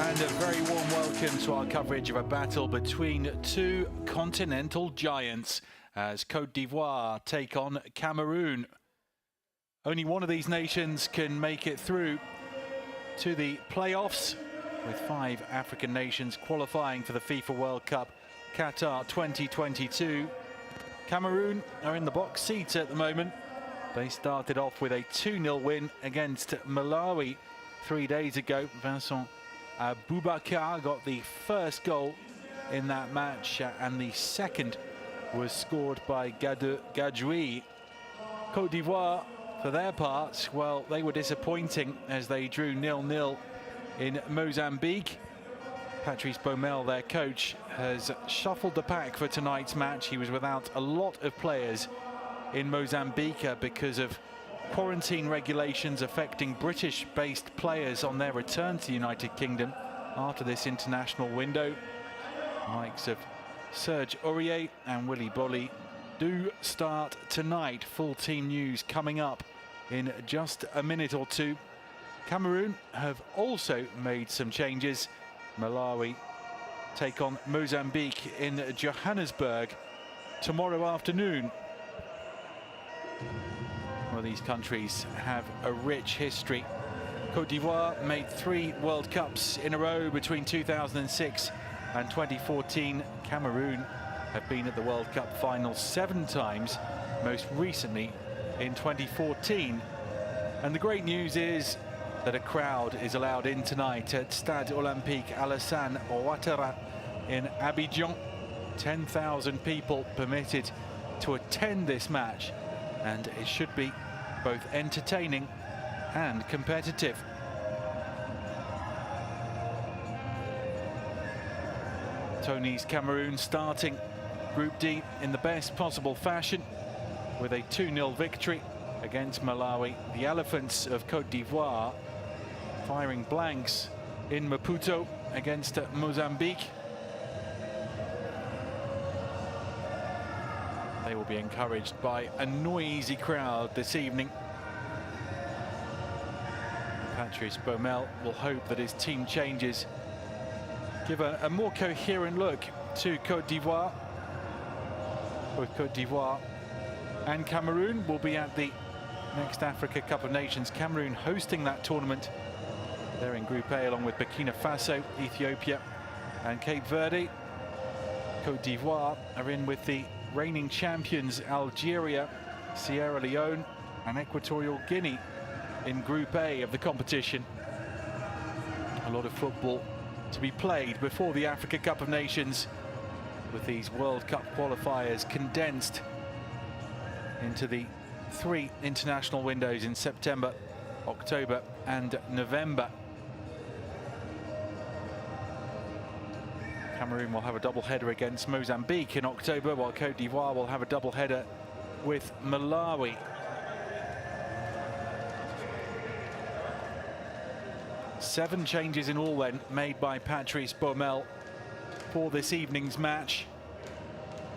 And a very warm welcome to our coverage of a battle between two continental giants as Côte d'Ivoire take on Cameroon. Only one of these nations can make it through to the playoffs, with 5 African nations qualifying for the FIFA World Cup Qatar 2022. Cameroon are in the box seat at the moment. They started off with a 2-0 win against Malawi 3 days ago. Vincent Aboubakar got the first goal in that match, and the second was scored by Gadjoui. Côte d'Ivoire, for their part, well, they were disappointing as they drew 0-0 in Mozambique. Patrice Baumel, their coach, has shuffled the pack for tonight's match. He was without a lot of players in Mozambique because of quarantine regulations affecting British-based players on their return to the United Kingdom after this international window. The likes of Serge Aurier and Willy Boly do start tonight. Full team news coming up in just a minute or two. Cameroon have also made some changes. Malawi take on Mozambique in Johannesburg tomorrow afternoon. Well, these countries have a rich history. Côte d'Ivoire made 3 World Cups in a row between 2006 and 2014. Cameroon have been at the World Cup final 7 times, most recently in 2014. And the great news is that a crowd is allowed in tonight at Stade Olympique Alassane Ouattara in Abidjan. 10,000 people permitted to attend this match, and it should be both entertaining and competitive. Tony's Cameroon starting Group D in the best possible fashion with a 2-0 victory against Malawi. The Elephants of Côte d'Ivoire firing blanks in Maputo against Mozambique. They will be encouraged by a noisy crowd this evening. Patrice Baumel will hope that his team changes give a more coherent look to Côte d'Ivoire. Both Côte d'Ivoire and Cameroon will be at the next Africa Cup of Nations. Cameroon hosting that tournament. They're in Group A along with Burkina Faso, Ethiopia and Cape Verde. Côte d'Ivoire are in with the reigning champions Algeria, Sierra Leone and Equatorial Guinea in Group A of the competition. A lot of football to be played before the Africa Cup of Nations, with these World Cup qualifiers condensed into the 3 international windows in September, October and November. Cameroon will have a double-header against Mozambique in October, while Côte d'Ivoire will have a double-header with Malawi. Seven changes in all then made by Patrice Baumel for this evening's match.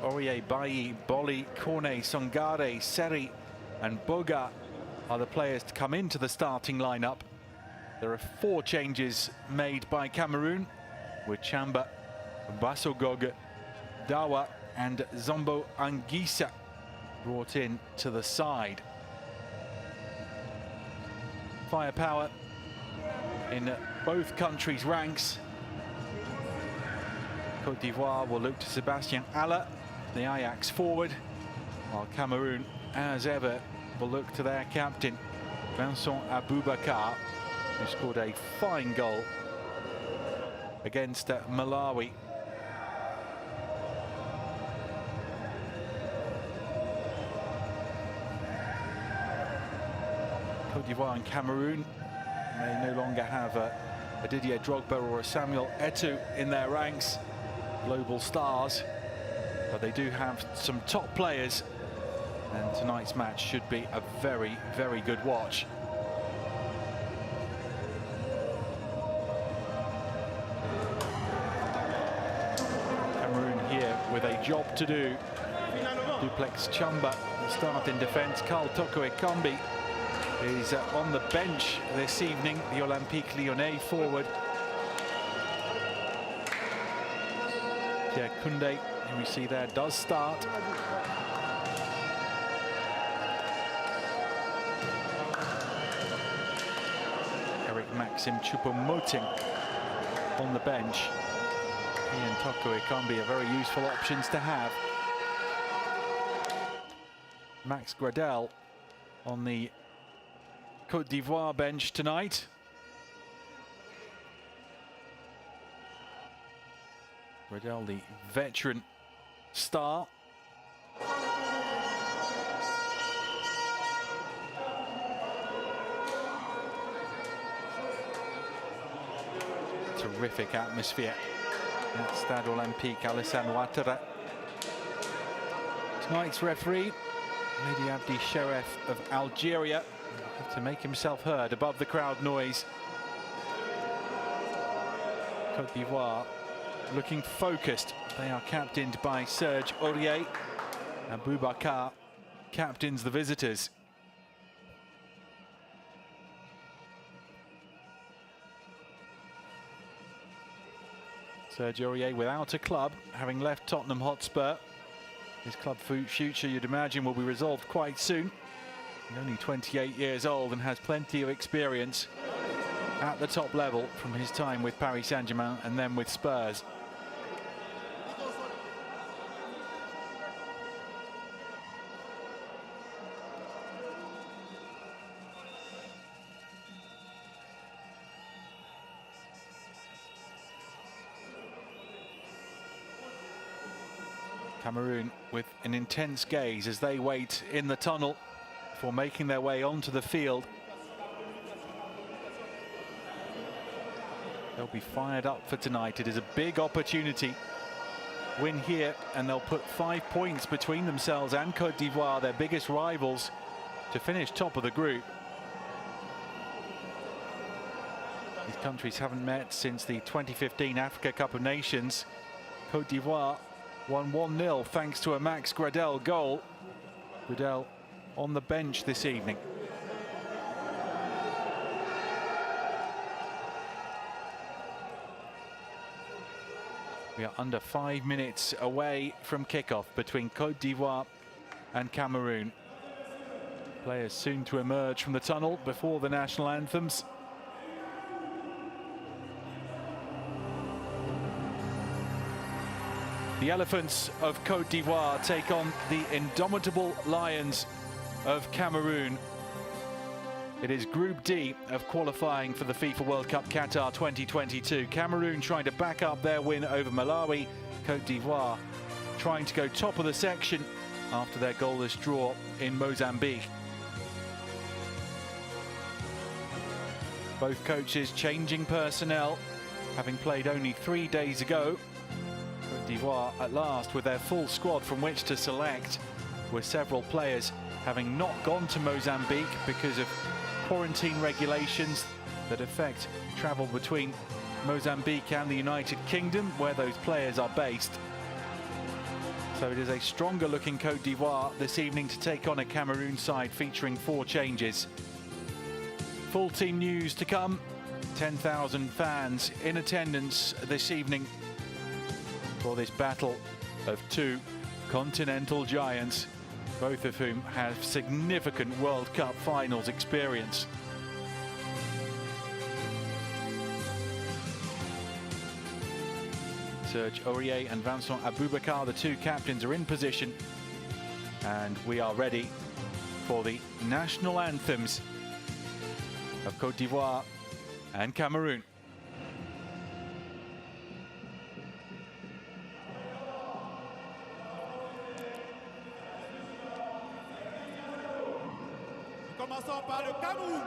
Aurier, Bailly, Boly, Cornet, Sangare, Seri and Boga are the players to come into the starting lineup. There are 4 changes made by Cameroon, with Chamba, Basogog, Dawa and Zombo Anguissa brought in to the side. Firepower in both countries' ranks. Côte d'Ivoire will look to Sébastien Haller, the Ajax forward, while Cameroon, as ever, will look to their captain, Vincent Aboubakar, who scored a fine goal against Malawi. Côte d'Ivoire and Cameroon may no longer have a Didier Drogba or a Samuel Eto'o in their ranks, global stars, but they do have some top players, and tonight's match should be a very, very good watch. Cameroon here with a job to do. Duplex Chamba will start in defence. Karl Toko Ekambi is on the bench this evening, the Olympique Lyonnais forward. Pierre Koundé, who we see there, does start. Eric Maxim Choupo-Moting on the bench. Ian Toko Ekambi are very useful options to have. Max Gradel on the Côte d'Ivoire bench tonight. Gradel, the veteran star. Terrific atmosphere at Stade Olympique Alassane Ouattara. Tonight's referee, Mehdi Abdi Sheref of Algeria, will have to make himself heard above the crowd noise. Côte d'Ivoire looking focused. They are captained by Serge Aurier. Aboubakar captains the visitors. Serge Aurier without a club, having left Tottenham Hotspur. His club future, you'd imagine, will be resolved quite soon. He's only 28 years old and has plenty of experience at the top level from his time with Paris Saint-Germain and then with Spurs. Cameroon with an intense gaze as they wait in the tunnel before making their way onto the field. They'll be fired up for tonight. It is a big opportunity. Win here and they'll put 5 points between themselves and Côte d'Ivoire, their biggest rivals, to finish top of the group. These countries haven't met since the 2015 Africa Cup of Nations. Côte d'Ivoire won 1-0 thanks to a Max Gradel goal. Gradel on the bench this evening. We are under 5 minutes away from kickoff between Côte d'Ivoire and Cameroon. Players soon to emerge from the tunnel before the national anthems. The Elephants of Côte d'Ivoire take on the indomitable Lions of Cameroon. It is Group D of qualifying for the FIFA World Cup Qatar 2022. Cameroon trying to back up their win over Malawi. Côte d'Ivoire trying to go top of the section after their goalless draw in Mozambique. Both coaches changing personnel, having played only 3 days ago. Côte d'Ivoire at last with their full squad from which to select, with several players having not gone to Mozambique because of quarantine regulations that affect travel between Mozambique and the United Kingdom, where those players are based. So it is a stronger looking Côte d'Ivoire this evening to take on a Cameroon side featuring 4 changes. Full team news to come. 10,000 fans in attendance this evening for this battle of 2 continental giants, both of whom have significant World Cup finals experience. Serge Aurier and Vincent Aboubakar, the 2 captains, are in position, and we are ready for the national anthems of Côte d'Ivoire and Cameroon. Commençons par le Cameroun.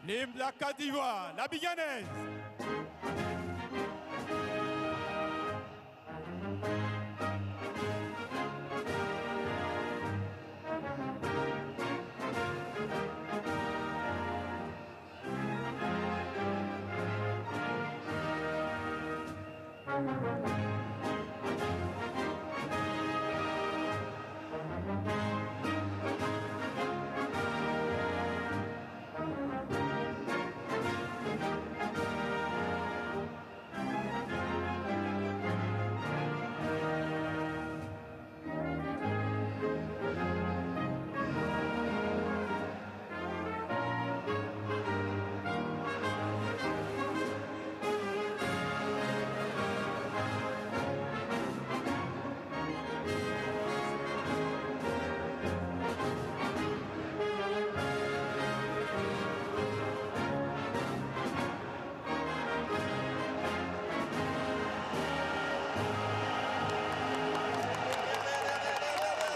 L'hymne de la Côte d'Ivoire, la Biganaise.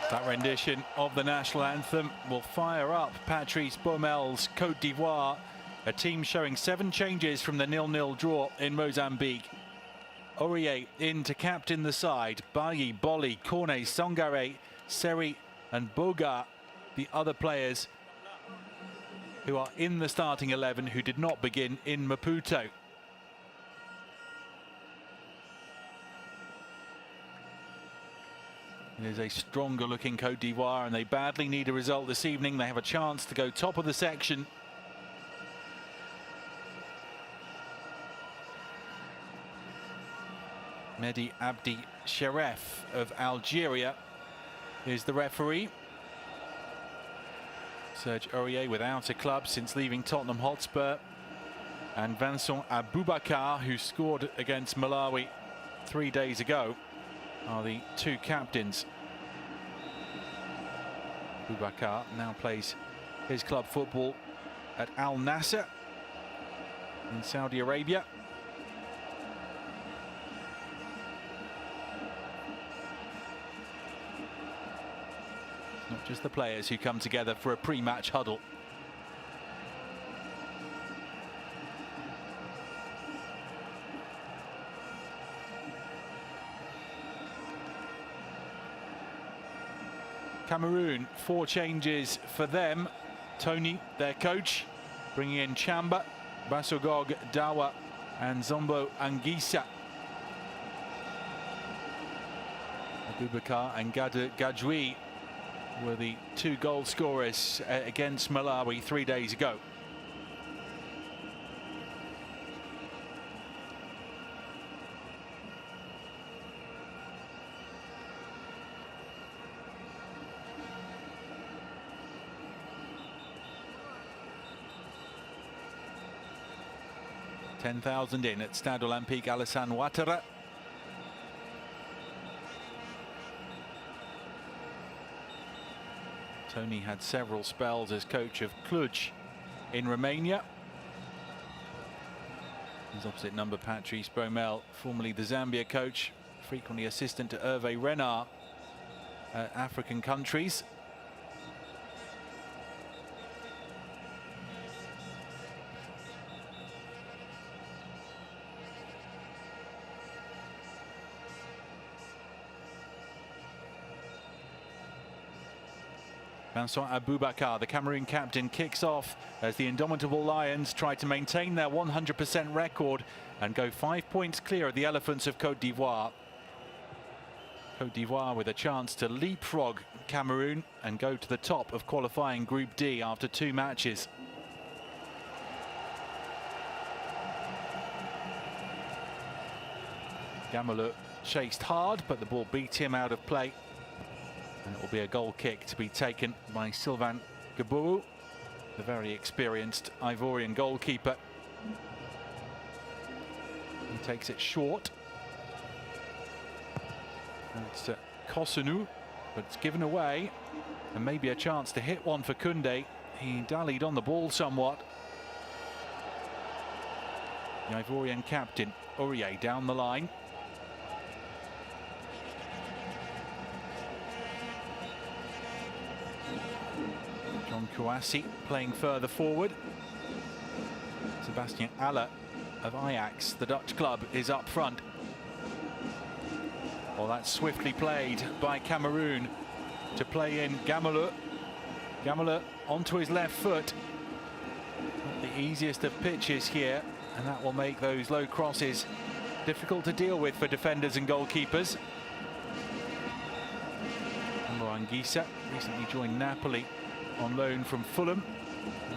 That rendition of the national anthem will fire up Patrice Baumel's Côte d'Ivoire, a team showing 7 changes from the 0-0 draw in Mozambique. Aurier in to captain the side. Bailly, Bolly, Cornet, Sangare, Seri and Boga, the other players who are in the starting 11 who did not begin in Maputo. It is a stronger looking Côte d'Ivoire and they badly need a result this evening. They have a chance to go top of the section. Mehdi Abdi Sheref of Algeria is the referee. Serge Aurier without a club since leaving Tottenham Hotspur. And Vincent Aboubakar, who scored against Malawi 3 days ago, are the 2 captains. Aboubakar now plays his club football at Al Nassr in Saudi Arabia. It's not just the players who come together for a pre-match huddle. Cameroon, 4 changes for them. Tony, their coach, bringing in Chamba, Basogog, Dawa and Zombo Anguissa. Aboubakar and Gadjoui were the 2 goal scorers against Malawi 3 days ago. $10,000 in at Stade Olympique Alassane Ouattara. Tony had several spells as coach of Cluj in Romania. His opposite number, Patrice Baumel, formerly the Zambia coach, frequently assistant to Hervé Renard at African countries. Vincent Aboubakar, the Cameroon captain, kicks off as the indomitable Lions try to maintain their 100% record and go 5 points clear of the Elephants of Côte d'Ivoire. Côte d'Ivoire with a chance to leapfrog Cameroon and go to the top of qualifying Group D after 2 matches. Gamalou chased hard, but the ball beat him out of play. And it will be a goal kick to be taken by Sylvain Gburu, the very experienced Ivorian goalkeeper. He takes it short. And it's Kosovo, but it's given away. And maybe a chance to hit one for Koundé. He dallied on the ball somewhat. The Ivorian captain, Aurier, down the line. Kouassi playing further forward. Sebastian Aller of Ajax, the Dutch club, is up front. Well, that's swiftly played by Cameroon to play in Gamele. Gamele onto his left foot. Not the easiest of pitches here, and that will make those low crosses difficult to deal with for defenders and goalkeepers. Anguissa recently joined Napoli on loan from Fulham.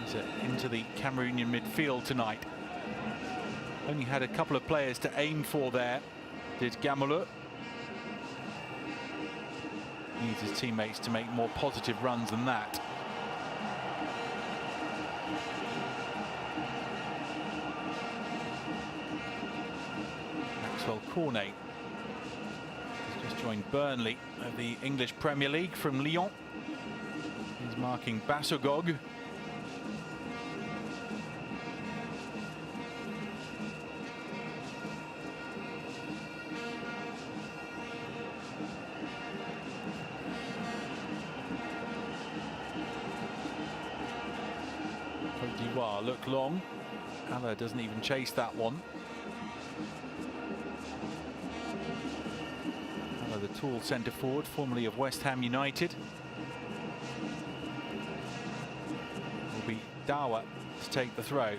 He's into the Cameroonian midfield tonight. Only had a couple of players to aim for there, did Gamele. Needs his teammates to make more positive runs than that. Maxwell Cornet has just joined Burnley of the English Premier League from Lyon. He's marking Bassogog. Côte d'Ivoire look long. Haller doesn't even chase that one. Haller, the tall centre forward, formerly of West Ham United. Will be Dawa to take the throw.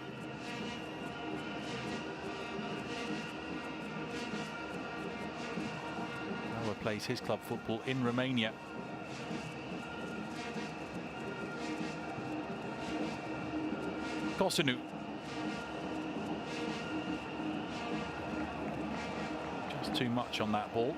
Dawa plays his club football in Romania. Kossanu. Just too much on that ball.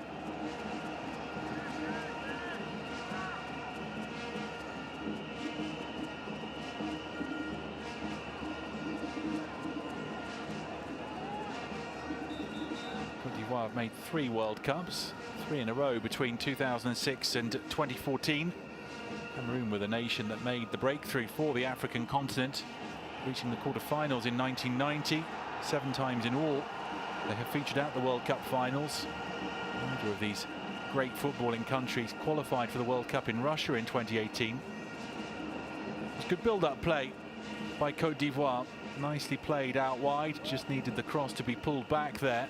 Côte d'Ivoire have made 3 World Cups, 3 in a row between 2006 and 2014. Cameroon were the nation that made the breakthrough for the African continent, reaching the quarter-finals in 1990, 7 times in all. They have featured at the World Cup finals. Neither of these great footballing countries qualified for the World Cup in Russia in 2018. It's good build-up play by Côte d'Ivoire. Nicely played out wide, just needed the cross to be pulled back there.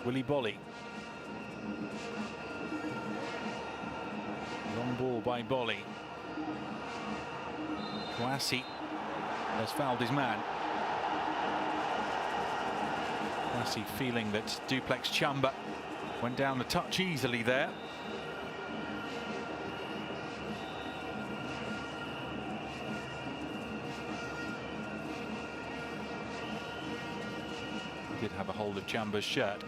Willy Bolly. Long ball by Bolly. Kouassi has fouled his man. Kouassi feeling that Duplex Chamba went down a touch easily there. He did have a hold of Chamba's shirt.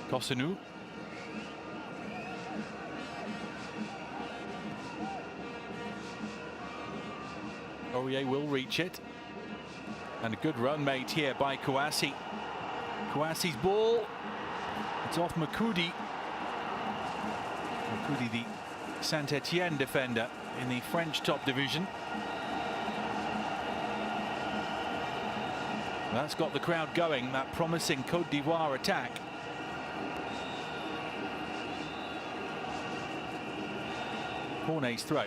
Kossanu. Aurier will reach it. And a good run made here by Kouassi. Kouassi's ball. It's off Makoudi. Makoudi, the Saint-Etienne defender in the French top division. That's got the crowd going, that promising Côte d'Ivoire attack. Cornet's throw.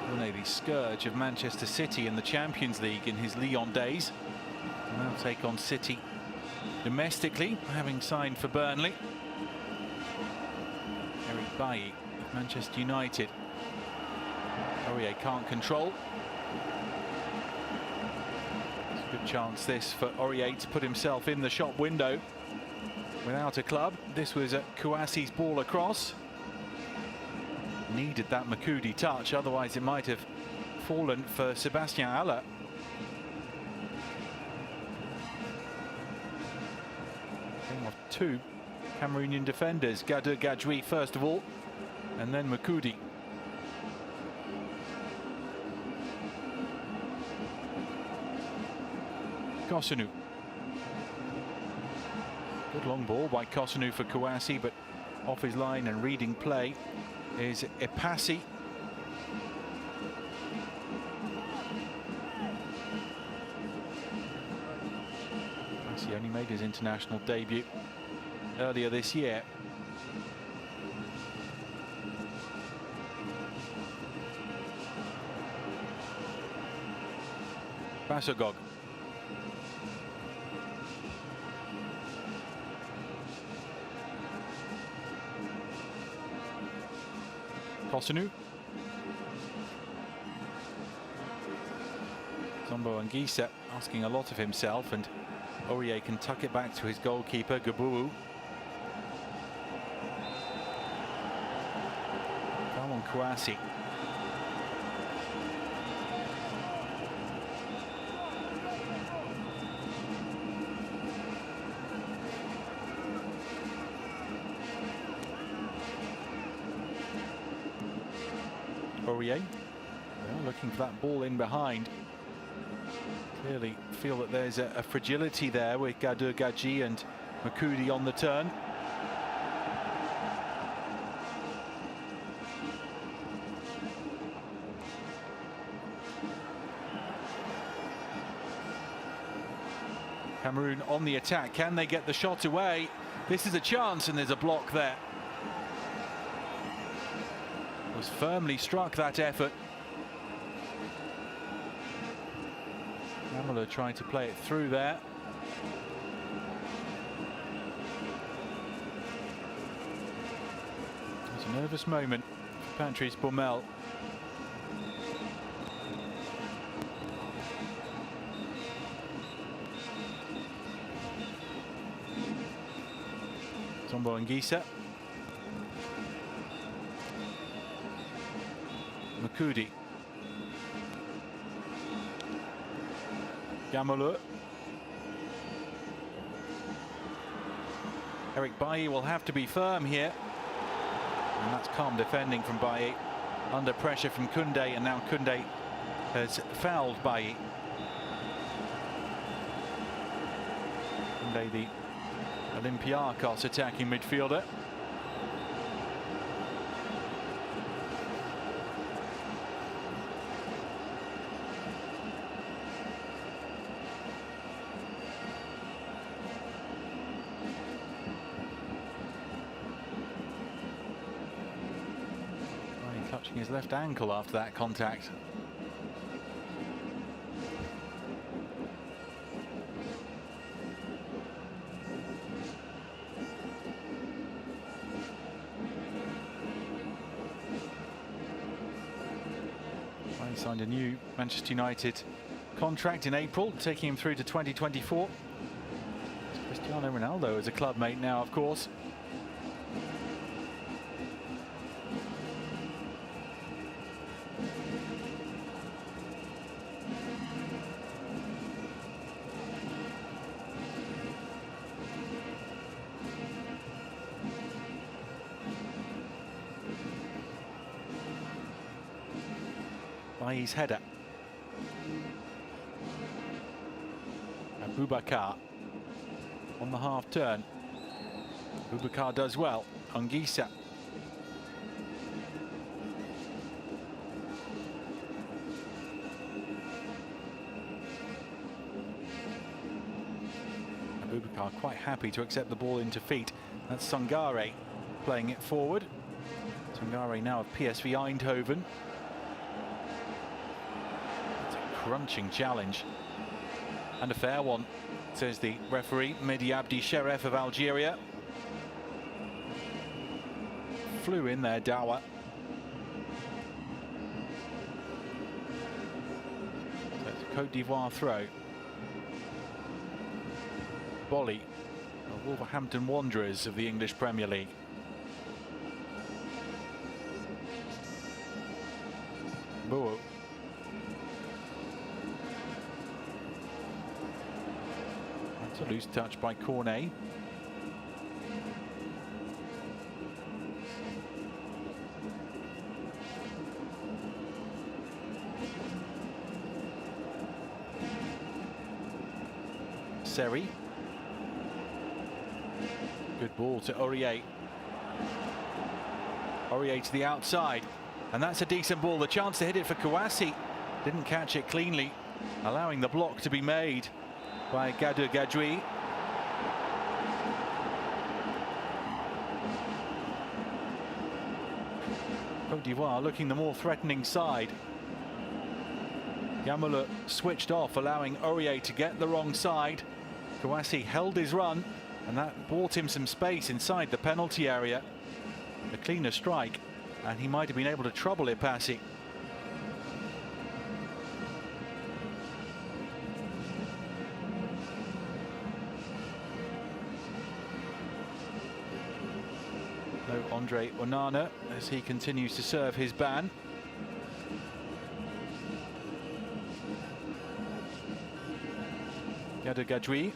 Cornet, the scourge of Manchester City in the Champions League in his Lyon days. Will now take on City domestically, having signed for Burnley. Eric Bailly of Manchester United. Aurier can't control. It's a good chance this for Aurier to put himself in the shop window without a club. This was Kouassi's ball across. Needed that Makoudi touch, otherwise it might have fallen for Sebastian Aller. Came off two Cameroonian defenders, Gade Gadjoui first of all, and then Makudi. Kosunu. Good long ball by Kosunu for Kouassi, but off his line and reading play is Epassi. Epassi only made his international debut earlier this year. Basogog. Kosunu. Zombo Anguissa asking a lot of himself, and Aurier can tuck it back to his goalkeeper, Gabou. Come on, Kouassi. Aurier, looking for that ball in behind. Clearly feel that there's a fragility there with Gade Gadjoui and Makudi on the turn. Cameroon on the attack. Can they get the shot away? This is a chance, and there's a block there. Was firmly struck, that effort. Amala trying to play it through there. It's a nervous moment for Patrice Baumel. Zombo Anguissa. Makudi. Gamalou. Eric Bailly will have to be firm here. And that's calm defending from Bailly. Under pressure from Koundé, and now Koundé has fouled Bailly. Koundé, the Olympiacos attacking midfielder. Touching his left ankle after that contact. Well, he signed a new Manchester United contract in April, taking him through to 2024. It's Cristiano Ronaldo as a club mate now, of course. Bailly's header. Abubakar on the half turn. Abubakar does well. Anguissa. Abubakar quite happy to accept the ball into feet. That's Sangare playing it forward. Sangare now of PSV Eindhoven. Crunching challenge, and a fair one, says the referee. Mehdi Abdi Sheref of Algeria. Flew in there, Dawa. So it's a Côte d'Ivoire throw. Bolly, the Wolverhampton Wanderers of the English Premier League. Bowo. A loose touch by Cornet. Seri. Good ball to Aurier. Aurier to the outside. And that's a decent ball. The chance to hit it for Kouassi. Didn't catch it cleanly, allowing the block to be made by Gadu Gadjoui. Côte d'Ivoire looking the more threatening side. Gamula switched off, allowing Aurier to get the wrong side. Kouassi held his run, and that bought him some space inside the penalty area. A cleaner strike, and he might have been able to trouble Ipassi. No Andre Onana as he continues to serve his ban. Gadu Gadjoui.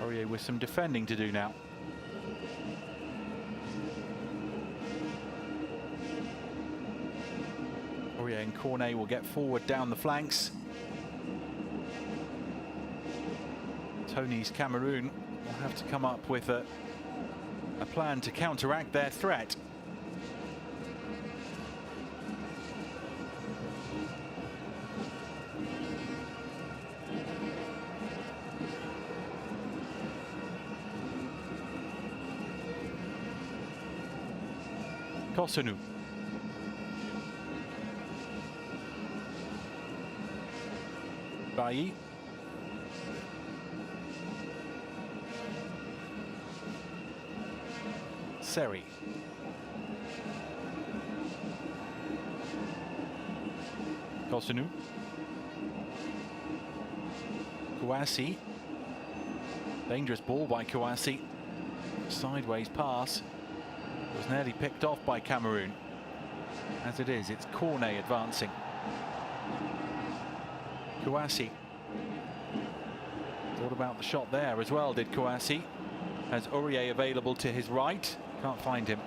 Aurier with some defending to do now. Aurier and Cornet will get forward down the flanks. Tony's Cameroon will have to come up with a plan to counteract their threat. Kosovo. Bailly. Seri. Kosovo. Kouassi. Dangerous ball by Kouassi. Sideways pass. Was nearly picked off by Cameroon. As it is, it's Cornet advancing. Kouassi. Thought about the shot there as well, did Kouassi. Has Aurier available to his right. Can't find him.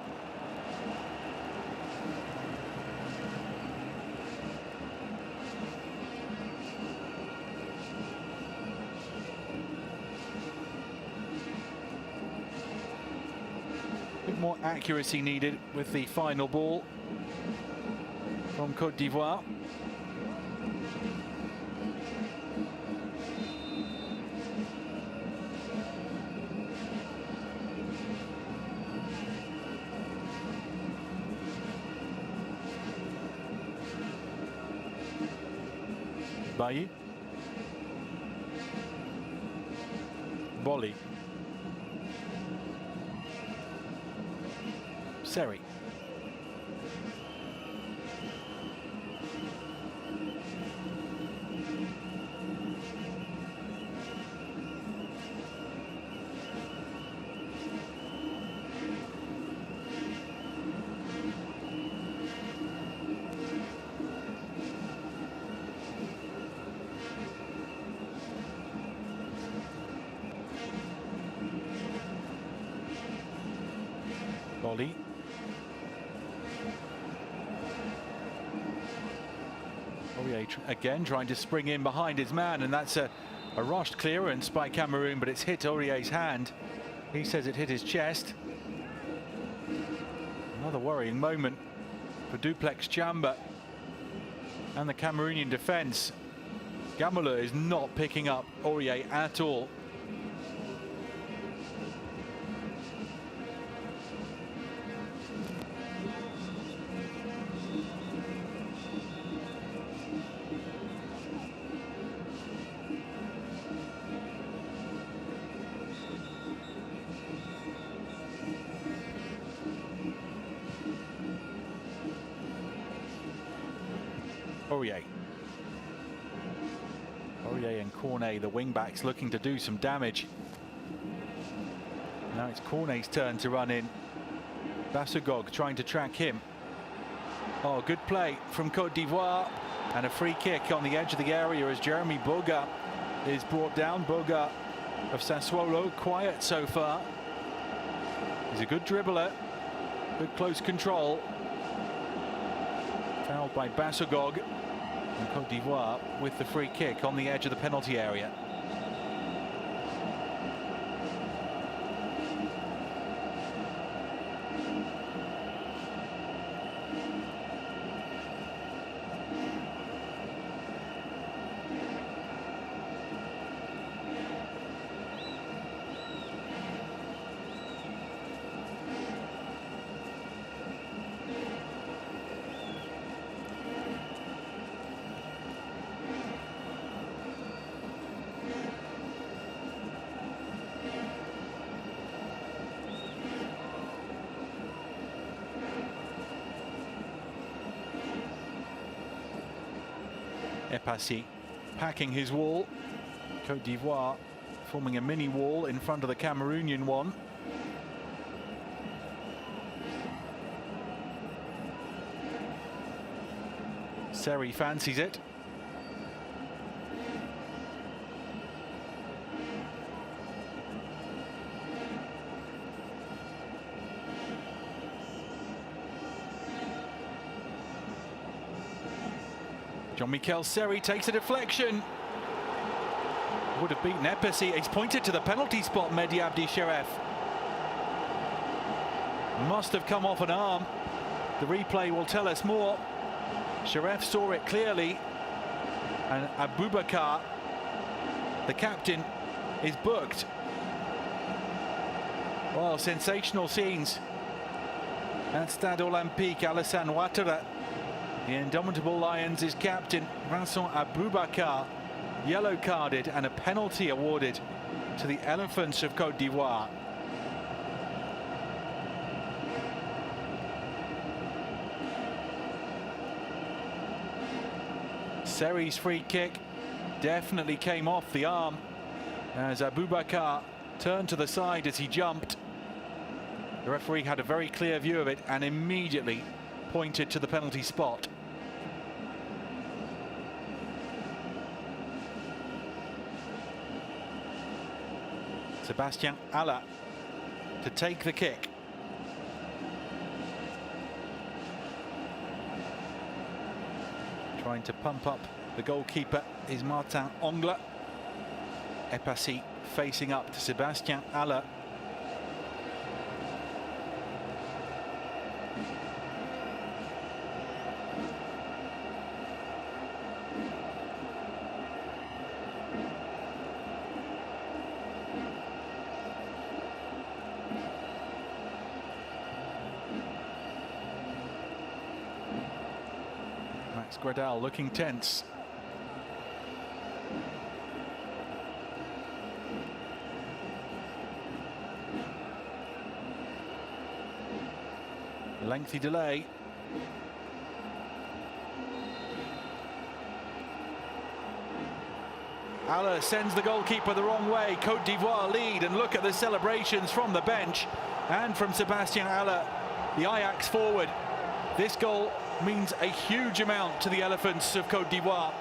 A bit more accuracy needed with the final ball from Côte d'Ivoire. Bailly. Volley. Seri. Volley. Aurier again trying to spring in behind his man, and that's a rushed clearance by Cameroon, but it's hit Aurier's hand. He says it hit his chest. Another worrying moment for Duplex Chamba and the Cameroonian defence. Gamula is not picking up Aurier at all. Aurier and Cornet, the wing-backs, looking to do some damage. Now it's Cornet's turn to run in. Basugog trying to track him. Oh, good play from Côte d'Ivoire, and a free kick on the edge of the area as Jeremy Boga is brought down. Boga of Sassuolo, quiet so far. He's a good dribbler, good close control. Fouled by Basugog. And Côte d'Ivoire with the free kick on the edge of the penalty area. Epassi packing his wall. Côte d'Ivoire forming a mini wall in front of the Cameroonian one. Seri fancies it. Jean-Michel Seri takes a deflection. Would have beaten Epassi. He's pointed to the penalty spot, Mehdi Abdi Sheref. Must have come off an arm. The replay will tell us more. Sheref saw it clearly. And Aboubakar, the captain, is booked. Well, sensational scenes at Stade Olympique. Alassane Ouattara, the indomitable Lions' captain, Vincent Aboubakar, yellow carded, and a penalty awarded to the Elephants of Côte d'Ivoire. Seri's free kick definitely came off the arm as Aboubakar turned to the side as he jumped. The referee had a very clear view of it and immediately pointed to the penalty spot. Sébastien Haller to take the kick. Trying to pump up the goalkeeper is Martin Ongle. Epassi facing up to Sébastien Haller. Gradal looking tense. Lengthy delay. Haller sends the goalkeeper the wrong way. Côte d'Ivoire lead, and look at the celebrations from the bench and from Sébastien Haller, the Ajax forward. This goal means a huge amount to the Elephants of Côte d'Ivoire.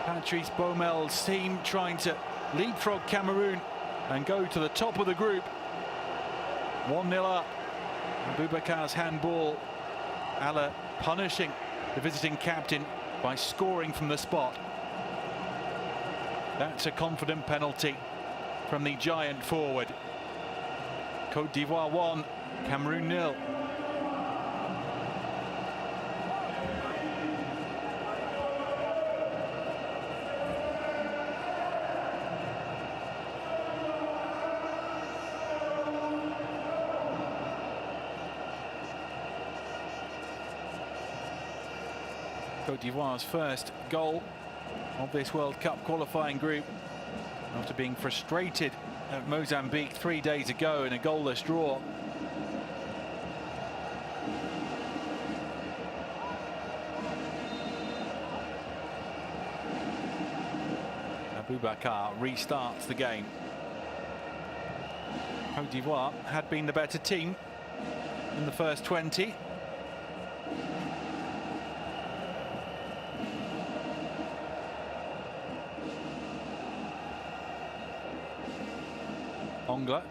Patrice Baumel's team trying to leapfrog Cameroon and go to the top of the group. 1-0 up. Aboubakar's handball. Haller punishing the visiting captain by scoring from the spot. That's a confident penalty from the giant forward. Côte d'Ivoire 1, Cameroon 0. Côte d'Ivoire's first goal of this World Cup qualifying group after being frustrated at Mozambique 3 days ago in a goalless draw. Aboubakar restarts the game. Côte d'Ivoire had been the better team in the first 20. Ongle.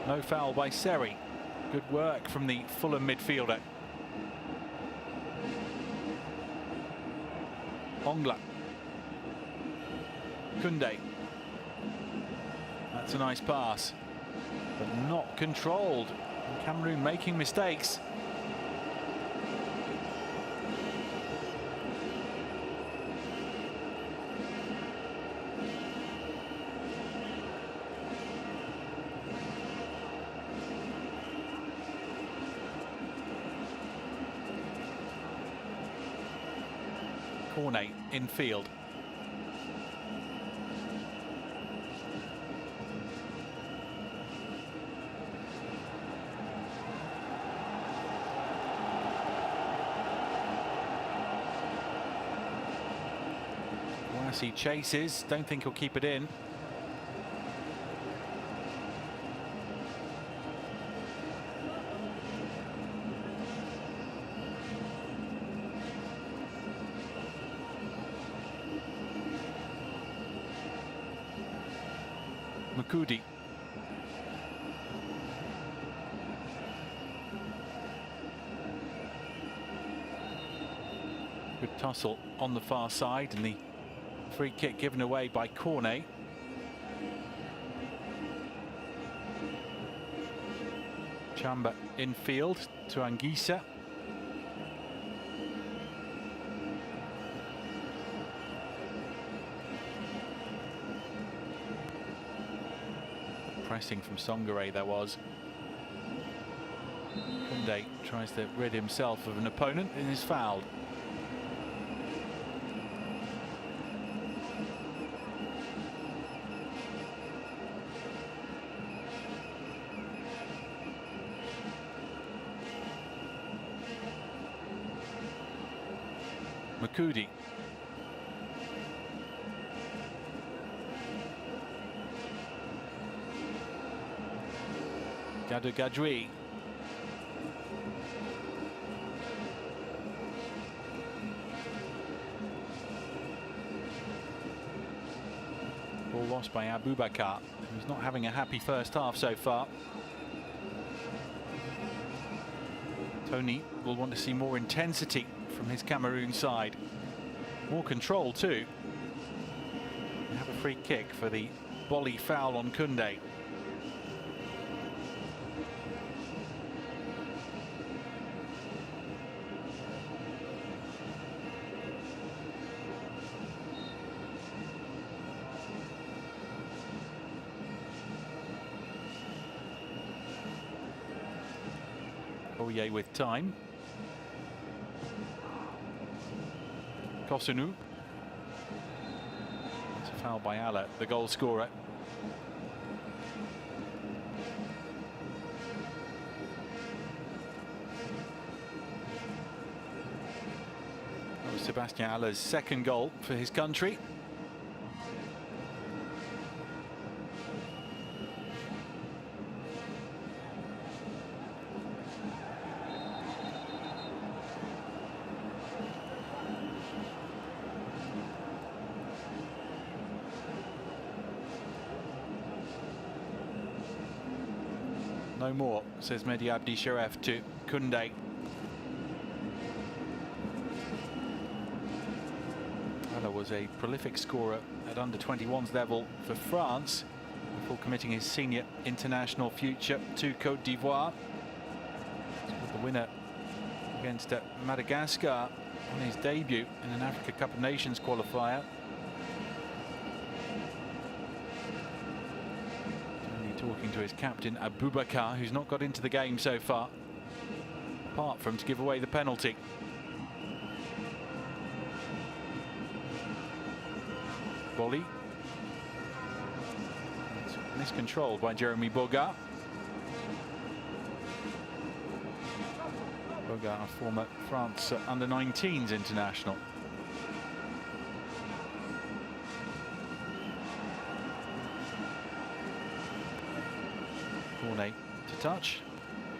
No foul by Seri. Good work from the Fulham midfielder. Ongla. Koundé. That's a nice pass, but not controlled. And Cameroon making mistakes. Cornet in field. He chases, don't think he'll keep it in. Makudi. Good tussle on the far side, and the free kick given away by Cornet. Chamba in field to Anguissa. Pressing from Songare there was. Koundé tries to rid himself of an opponent and is fouled. Makudi. Gadou. Ball lost by Abubakar, who's not having a happy first half so far. Tony will want to see more intensity from his Cameroon side. More control too. They have a free kick for the volley foul on Koundé. Oye with time. Kosovo. It's a foul by Allah, the goal scorer. That was Sebastian Allah's second goal for his country. No more, says Mehdi Abdi Sharef to Koundé. Allah was a prolific scorer at under-21s level for France before committing his senior international future to Côte d'Ivoire. The winner against Madagascar on his debut in an Africa Cup of Nations qualifier. Talking to his captain Abubakar, who's not got into the game so far, apart from to give away the penalty. Volley. It's miscontrolled by Jeremy Boga. Boga, a former France under-19s international. Cornet to touch.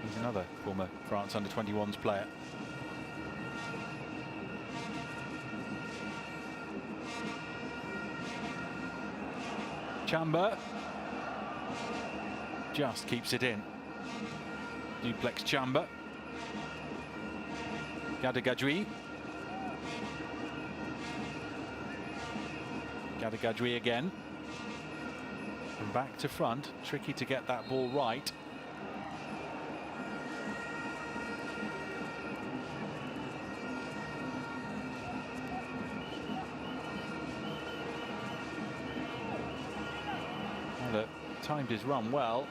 He's another former France under-21s player. Chamba just keeps it in. Duplex Chamba. Gadou. Gadagadri again. From back to front, tricky to get that ball right. Well, timed his run well.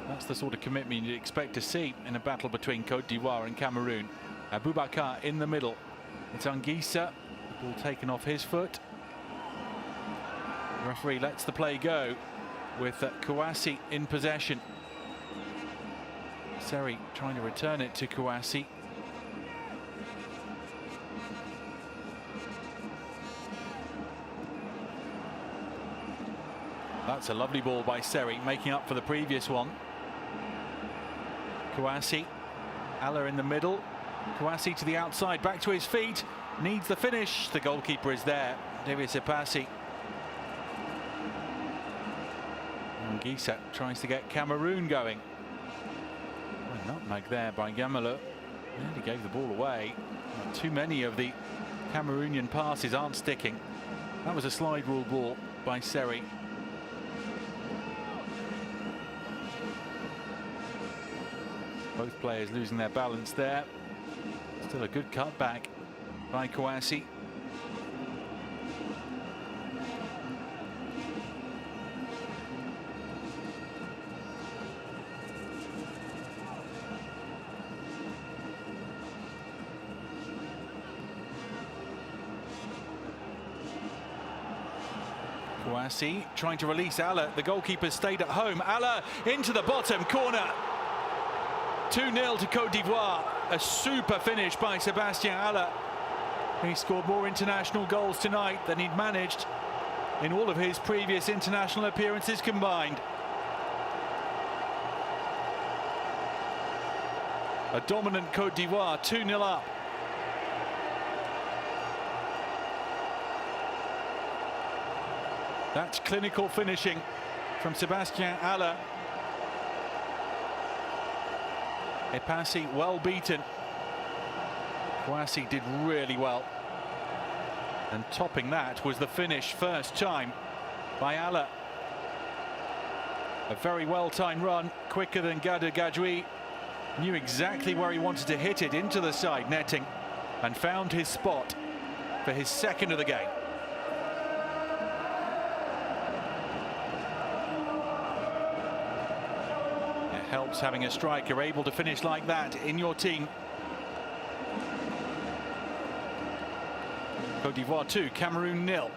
That's the sort of commitment you'd expect to see in a battle between Côte d'Ivoire and Cameroon. Abubakar in the middle. It's Anguissa. The ball taken off his foot. The referee lets the play go with Kouassi in possession. Seri trying to return it to Kouassi. That's a lovely ball by Seri, making up for the previous one. Kouassi, Allah in the middle. Kouassi to the outside, back to his feet. Needs the finish. The goalkeeper is there. David Sepassi. Anguissa tries to get Cameroon going. Well, nutmeg there by Gamalo. Nearly gave the ball away. Not too many of the Cameroonian passes aren't sticking. That was a slide rule ball by Seri. Both players losing their balance there. Still a good cutback by Kouassi. Kouassi trying to release Allah. The goalkeeper stayed at home. Allah into the bottom corner. 2-0 to Côte d'Ivoire. A super finish by Sébastien Haller. He scored more international goals tonight than he'd managed in all of his previous international appearances combined. A dominant Côte d'Ivoire, 2-0 up. That's clinical finishing from Sébastien Haller. Epassi well beaten. Kouassi did really well. And topping that was the finish first time by Allah. A very well-timed run, quicker than Gadagadri. Knew exactly where he wanted to hit it into the side netting and found his spot for his second of the game. Helps having a striker able to finish like that in your team. Côte d'Ivoire 2, Cameroon 0.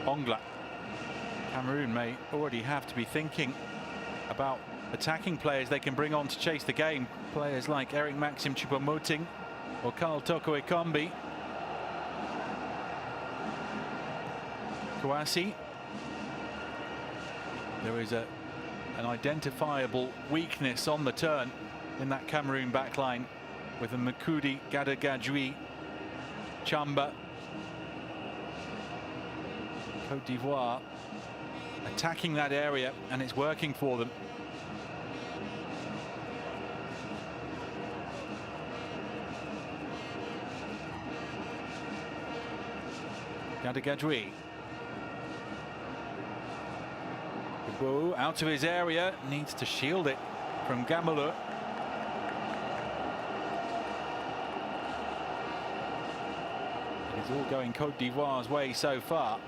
Ongla. Cameroon may already have to be thinking about attacking players they can bring on to chase the game. Players like Eric Maxim Choupo-Moting or Karl Toko Ekambi. Kouassi. There is an identifiable weakness on the turn in that Cameroon backline with a Makudi, Gadagadri, Chamba. Côte d'Ivoire attacking that area, and it's working for them. Gadagadri. Out of his area, needs to shield it from Gamalo. It's all going Côte d'Ivoire's way so far.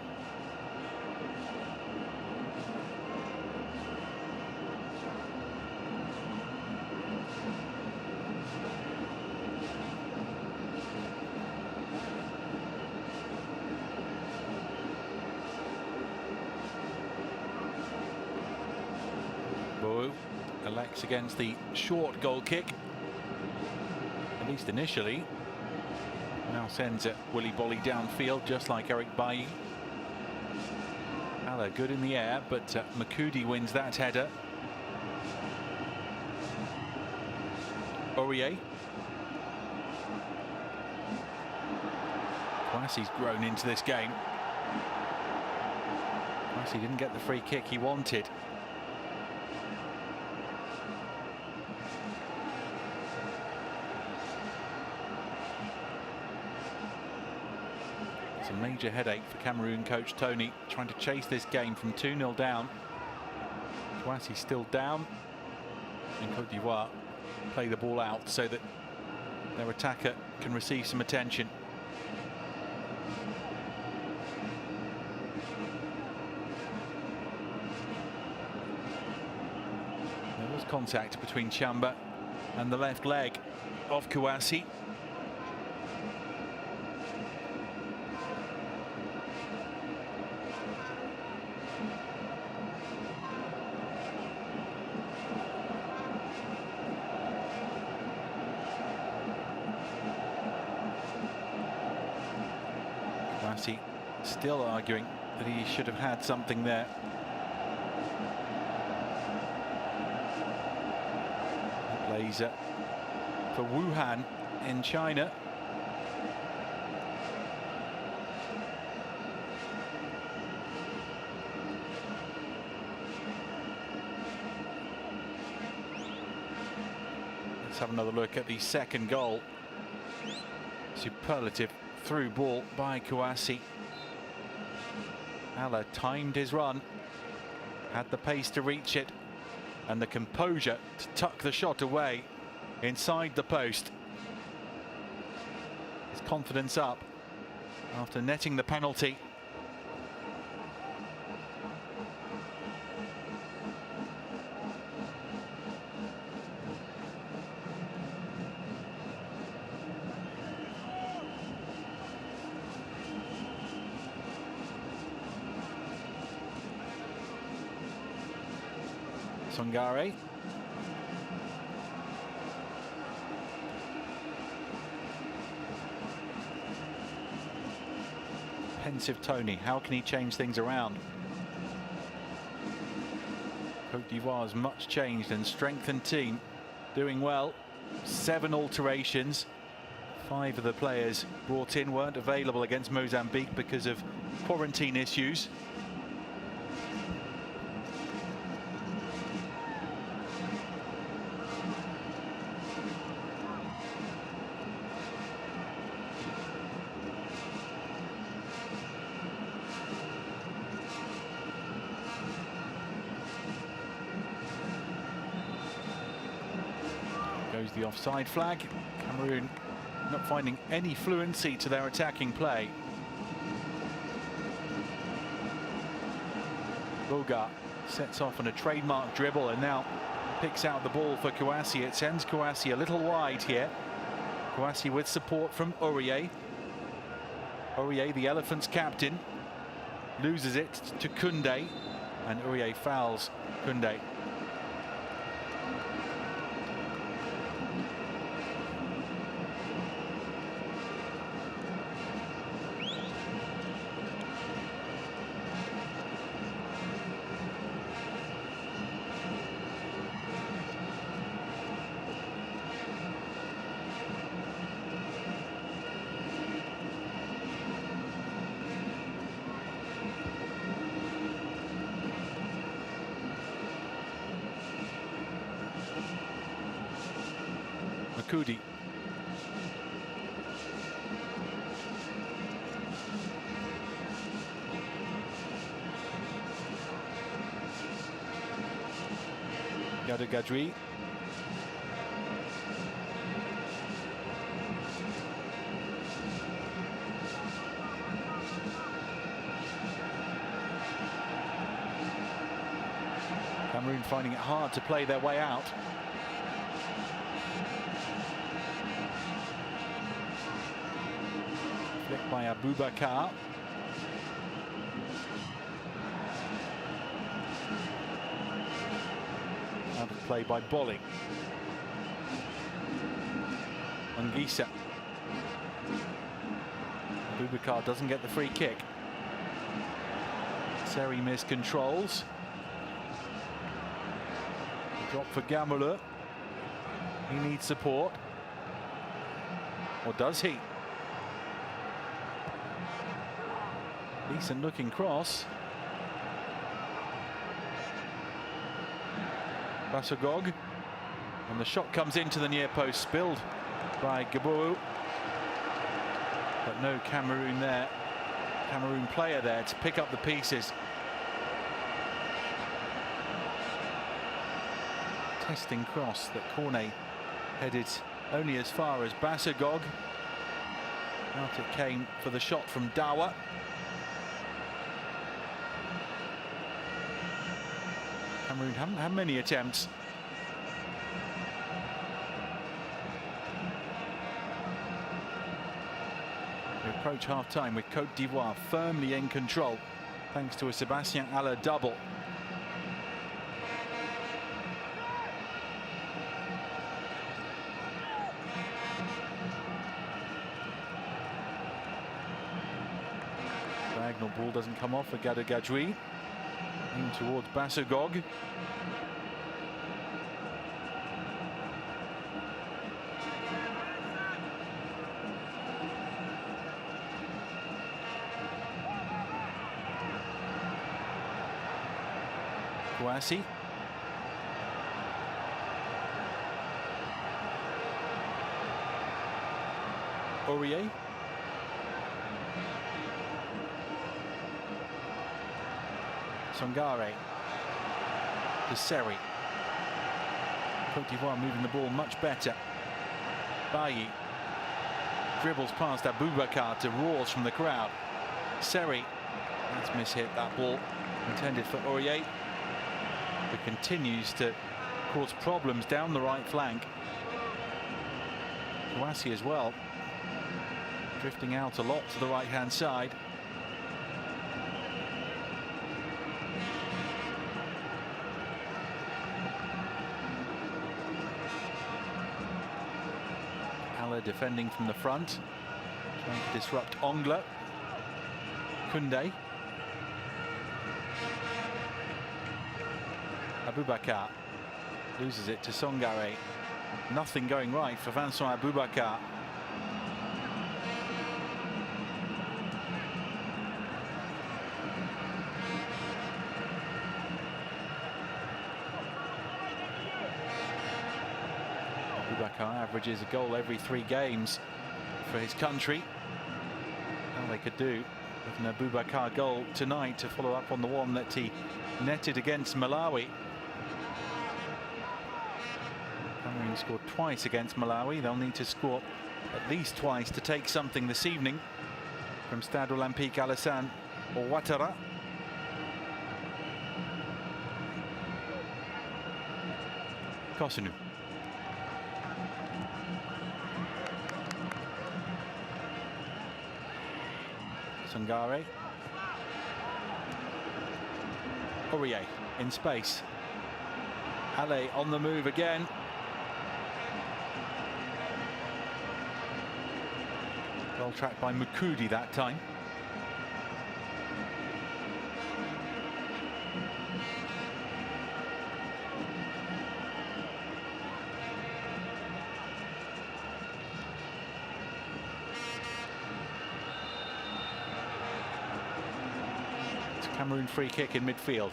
Elects against the short goal kick, at least initially. Now sends it willy-bolly downfield, just like Eric Bailly. Haller good in the air, but Makudi wins that header. Aurier. Kouassi's grown into this game. Kouassi didn't get the free kick he wanted. A major headache for Cameroon coach Tony, trying to chase this game from 2-0 down. Kouassi still down, and Côte d'Ivoire play the ball out so that their attacker can receive some attention. There was contact between Chamba and the left leg of Kouassi. Still arguing that he should have had something there. He plays for Wuhan in China. Let's have another look at the second goal. Superlative through ball by Kouassi. Haller timed his run, had the pace to reach it, and the composure to tuck the shot away inside the post. His confidence up after netting the penalty. Songare. Pensive Tony, how can he change things around? Côte d'Ivoire's much changed and strengthened team, doing well. 7 alterations. 5 of the players brought in weren't available against Mozambique because of quarantine issues. Goes the offside flag. Cameroon not finding any fluency to their attacking play. Boga sets off on a trademark dribble and now picks out the ball for Kouassi. It sends Kouassi a little wide here. Kouassi with support from Aurier. Aurier, the Elephants captain, loses it to Koundé, and Aurier fouls Koundé. Makudi. Gadri. Cameroon finding it hard to play their way out. Flicked by Abubakar. Out of play by Bolling. Ongisa. Abubakar doesn't get the free kick. Seri miscontrols. Drop for Gamule. He needs support. Or does he? Decent looking cross. Basagog. And the shot comes into the near post, spilled by Gabon. But no Cameroon there. Cameroon player there to pick up the pieces. Testing cross that Cornet headed only as far as Basagog. Out it came for the shot from Dawa. Cameroon haven't had many attempts. We approach half-time with Côte d'Ivoire firmly in control, thanks to a Sébastien Haller double. Diagonal ball doesn't come off for Gada Gadjoui. In towards Basagog. Kouassi. Aurier. Sangare to Seri. Côte d'Ivoire moving the ball much better. Bailly dribbles past Abubakar to roars from the crowd. Seri, that's mishit that ball, intended for Aurier, who continues to cause problems down the right flank. Kouassi as well, drifting out a lot to the right-hand side. Defending from the front, trying to disrupt Ongla. Koundé. Abubakar loses it to Sangare. Nothing going right for Vincent Abubakar. Abubakar averages a goal every 3 games for his country. All they could do with an Abubakar goal tonight to follow up on the one that he netted against Malawi. Cameroon scored twice against Malawi. They'll need to score at least twice to take something this evening from Stade Olympique Alassane Ouattara. Kosovo. Sangare. Aurier in space. Haller on the move again. Well tracked by Mukudi that time. Cameroon free kick in midfield.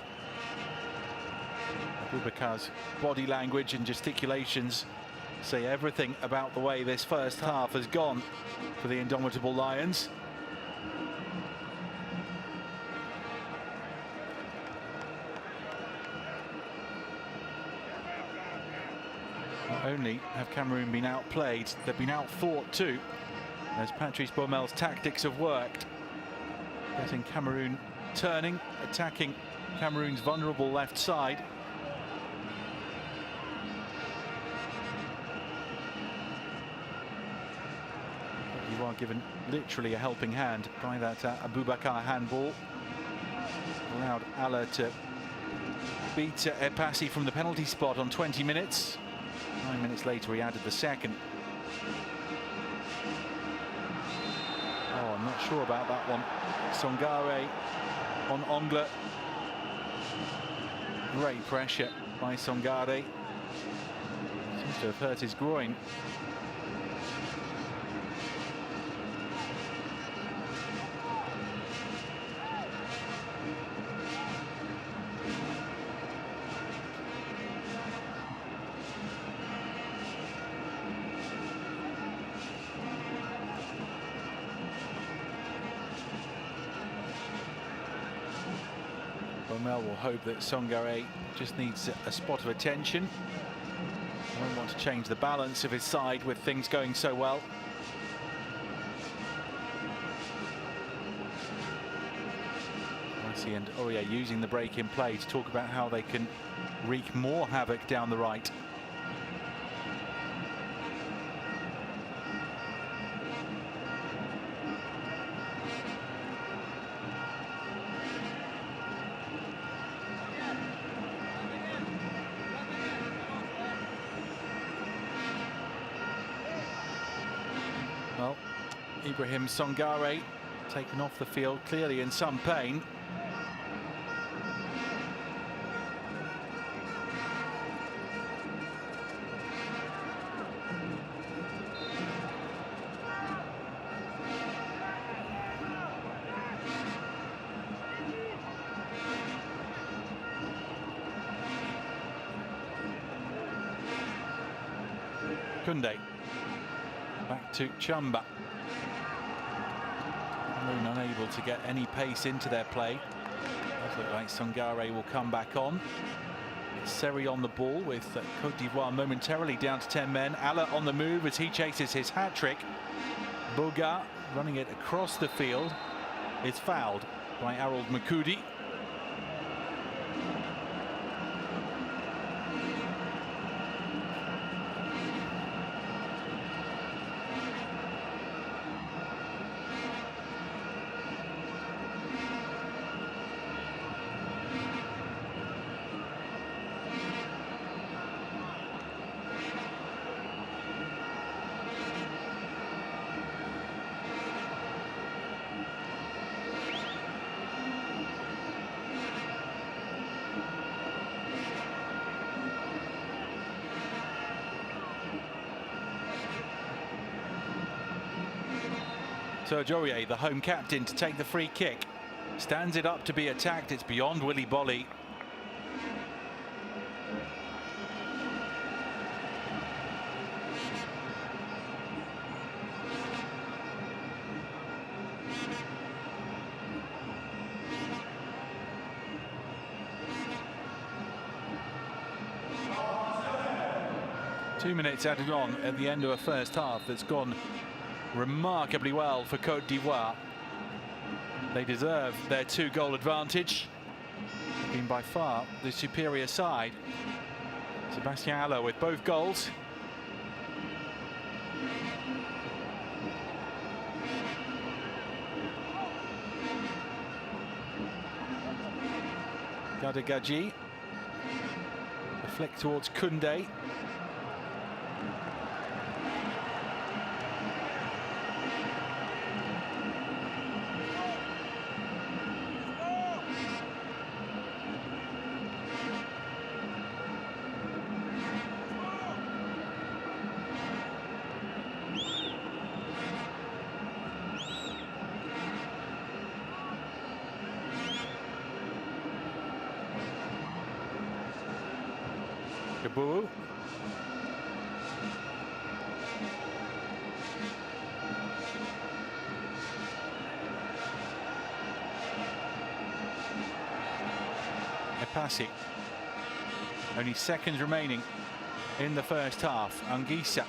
Abubakar's body language and gesticulations say everything about the way this first half has gone for the indomitable Lions. Not only have Cameroon been outplayed, they've been outfought too, as Patrice Baumel's tactics have worked, getting Cameroon turning, attacking Cameroon's vulnerable left side, You are given literally a helping hand by that Abubakar handball. Allowed Allah to beat Epassi from the penalty spot on 20 minutes. 9 minutes later, he added the second. Oh, I'm not sure about that one. Songare on Ongle. Great pressure by Songare. Seems to have hurt his groin. Mel will hope that Songare just needs a spot of attention. I don't want to change the balance of his side with things going so well. Messi and Aurier using the break in play to talk about how they can wreak more havoc down the right. Well, Ibrahim Songare taken off the field, clearly in some pain. Kunde. Back to Chamba. Cameroon unable to get any pace into their play. Does look like Songare will come back on. It's Seri on the ball with Côte d'Ivoire momentarily down to 10 men. Allah on the move as he chases his hat-trick. Boga running it across the field is fouled by Harold Makudi. Serge Aurier, the home captain, to take the free kick. Stands it up to be attacked. It's beyond Willy Bolly. Two minutes added on at the end of a first half that's gone remarkably well for Côte d'Ivoire. They deserve their 2-goal advantage. They've been by far the superior side. Sébastien Haller with both goals. Gadagaji. A flick towards Kunde. Gabon. Epassi. Only seconds remaining in the first half. Anguissa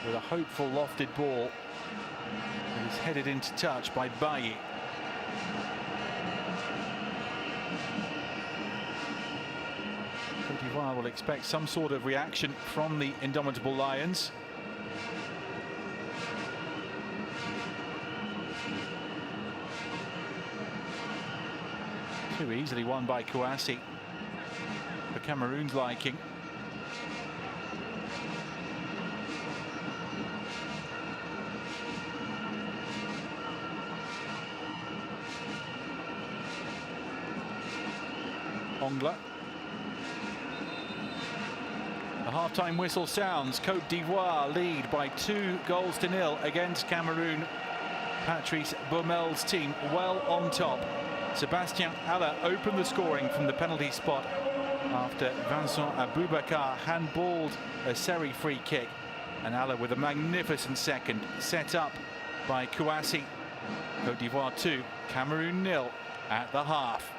with a hopeful lofted ball. It is headed into touch by Bailly. Côte d'Ivoire will expect some sort of reaction from the indomitable Lions. Too easily won by Kouassi for Cameroon's liking. Ongla. The half-time whistle sounds. Côte d'Ivoire lead by 2-0 against Cameroon. Patrice Baumel's team well on top. Sébastien Haller opened the scoring from the penalty spot after Vincent Aboubakar handballed a Seri free kick. And Haller with a magnificent second, set up by Kouassi. Côte d'Ivoire 2, Cameroon 0 at the half.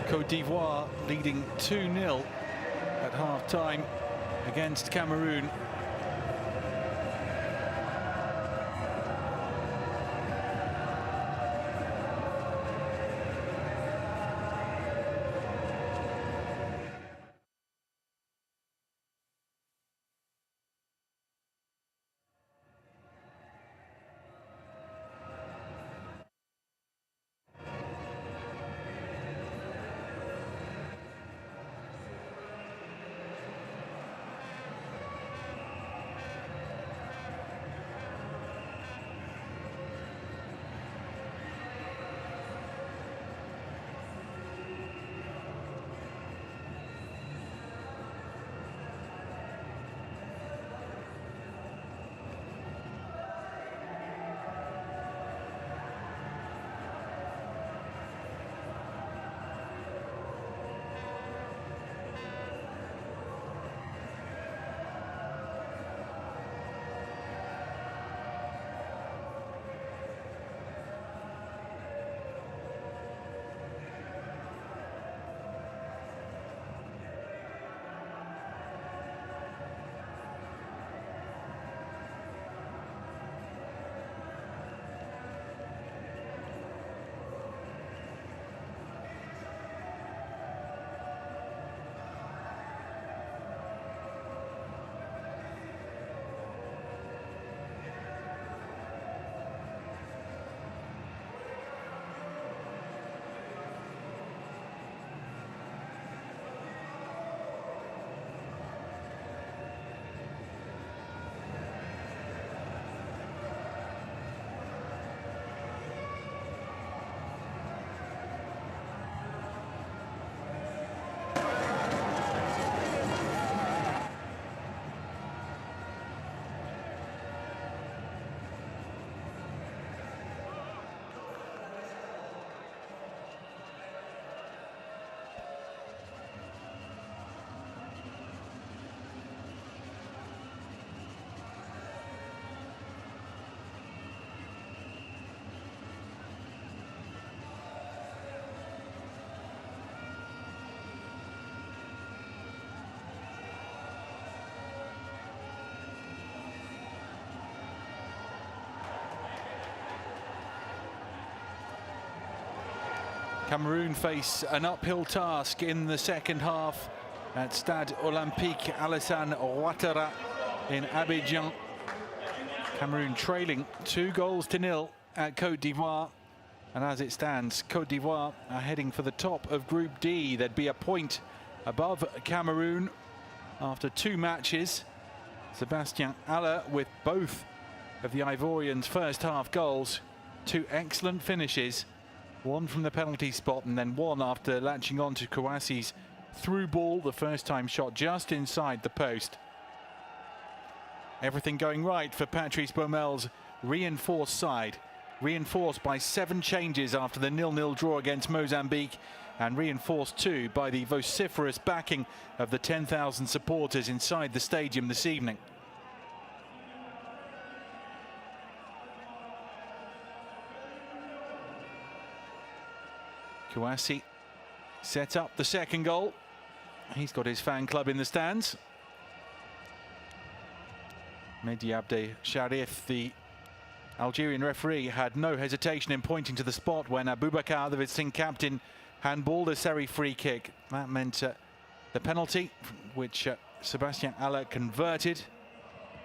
Côte d'Ivoire leading 2-0 at half-time against Cameroon. Cameroon face an uphill task in the second half at Stade Olympique Alassane Ouattara in Abidjan. Cameroon trailing 2-0 at Côte d'Ivoire. And as it stands, Côte d'Ivoire are heading for the top of Group D. They'd be a point above Cameroon after 2 matches. Sébastien Haller with both of the Ivorians' first half goals. 2 excellent finishes. One from the penalty spot and then one after latching on to Kouassi's through ball, the first time shot just inside the post. Everything going right for Patrice Baumel's reinforced side. Reinforced by 7 changes after the 0-0 draw against Mozambique, and reinforced too by the vociferous backing of the 10,000 supporters inside the stadium this evening. Kouassi set up the second goal. He's got his fan club in the stands. Mehdi Abde Sharif, the Algerian referee, had no hesitation in pointing to the spot when Aboubakar, the visiting captain, handballed a Seri free kick. That meant the penalty, which Sébastien Haller converted.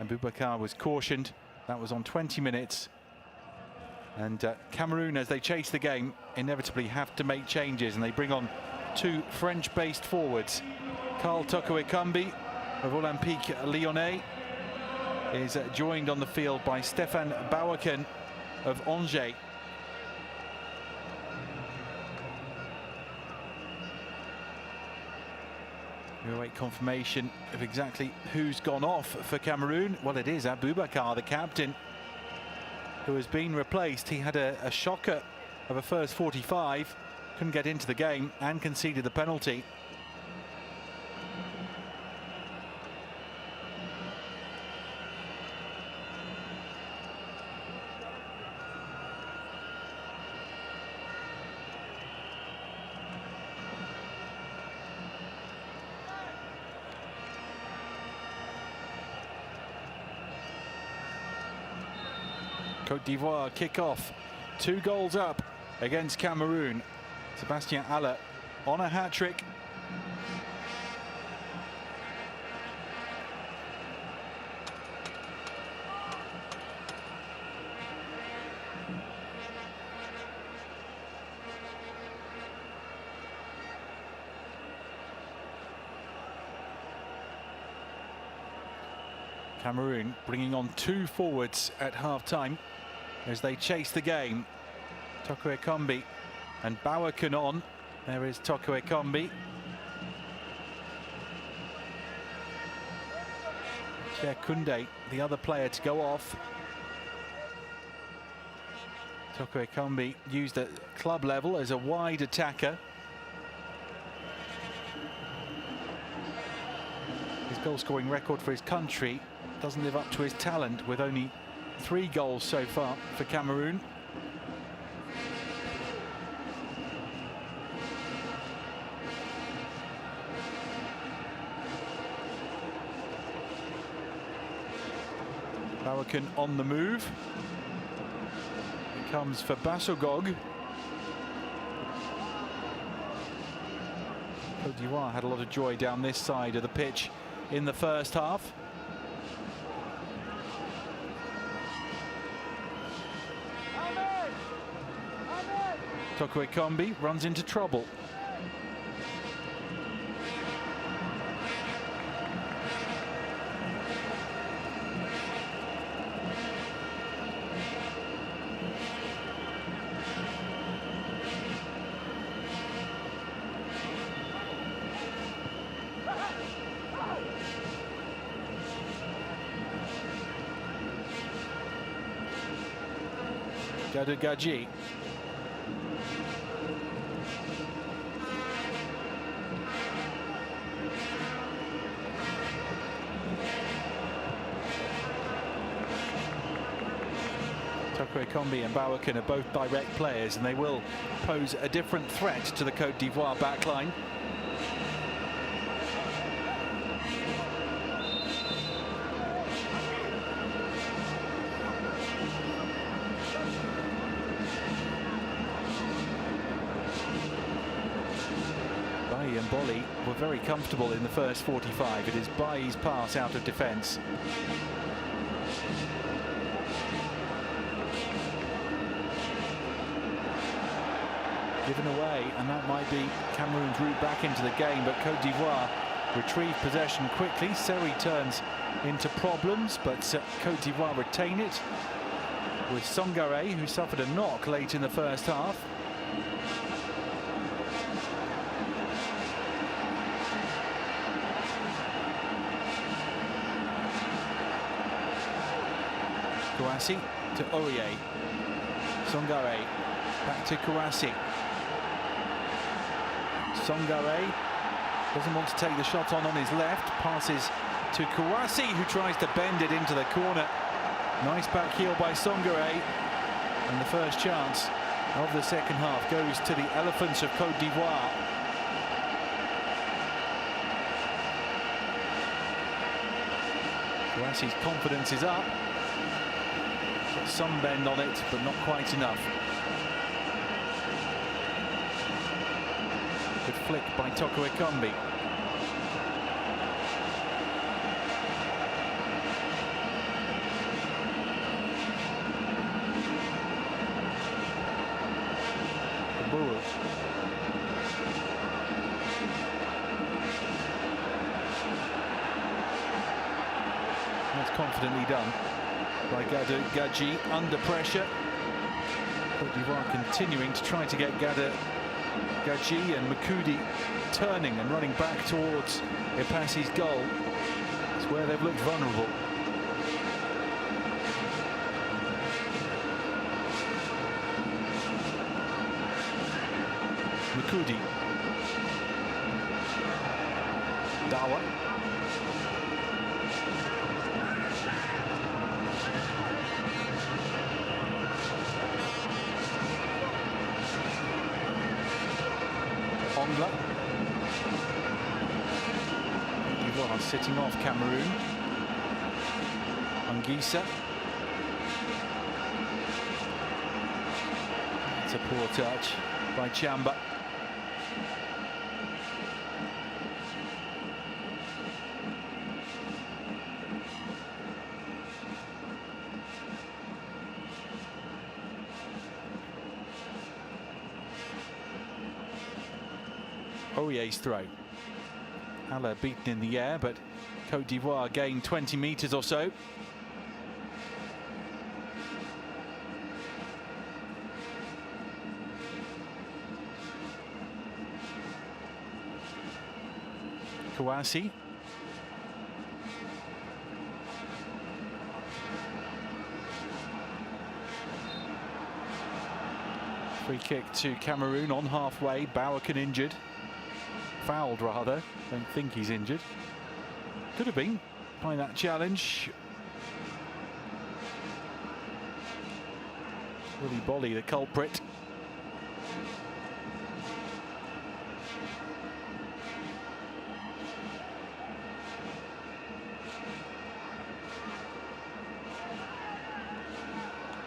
Aboubakar was cautioned. That was on 20 minutes. And Cameroon, as they chase the game, inevitably have to make changes, and they bring on 2 French-based forwards. Karl Toko Ekambi of Olympique Lyonnais is joined on the field by Stéphane Bouaken of Angers. We await confirmation of exactly who's gone off for Cameroon. Well, it is Aboubakar, the captain, who has been replaced. He had a shocker of a first 45, couldn't get into the game and conceded the penalty. Côte d'Ivoire kick off. 2 goals up against Cameroon. Sébastien Haller on a hat-trick. Cameroon bringing on 2 forwards at half-time as they chase the game. Toko Ekambi and Bowerken on. There is Toko Ekambi. Kunde, the other player to go off. Toko Ekambi used at club level as a wide attacker. His goal-scoring record for his country doesn't live up to his talent, with only 3 goals so far for Cameroon. Bowerken on the move. He comes for Bassogog. Côte d'Ivoire had a lot of joy down this side of the pitch in the first half. Toko Ekambi runs into trouble. Gaji. Toko Ekambi and Bowerken are both direct players, and they will pose a different threat to the Côte d'Ivoire backline. Bailly and Bolly were very comfortable in the first 45. It is Bailly's pass out of defence. Given away, and that might be Cameroon's route back into the game, but Côte d'Ivoire retrieve possession quickly. Seri turns into problems, but Côte d'Ivoire retain it with Songare, who suffered a knock late in the first half. Kouassi to Aurier. Songare back to Kouassi. Songare doesn't want to take the shot on his left, passes to Kouassi, who tries to bend it into the corner. Nice back heel by Songare, and the first chance of the second half goes to the Elephants of Côte d'Ivoire. Kouassi's confidence is up. Got some bend on it, but not quite enough. Good flick by Toko Ekambi. That's confidently done by Gaji under pressure. Côte d'Ivoire continuing to try to get Gaji and Makudi turning and running back towards Epassi's goal. It's where they've looked vulnerable. Makudi. Dawa. Ongla. Ivoire sitting off Cameroon. Anguissa. That's a poor touch by Chamba. Oye's throw. Haller beaten in the air, but Côte d'Ivoire gained 20 metres or so. Kouassi. Free kick to Cameroon on halfway. Bowerken injured. Fouled, rather. Don't think he's injured. Could have been by that challenge. Willy Bolly, the culprit.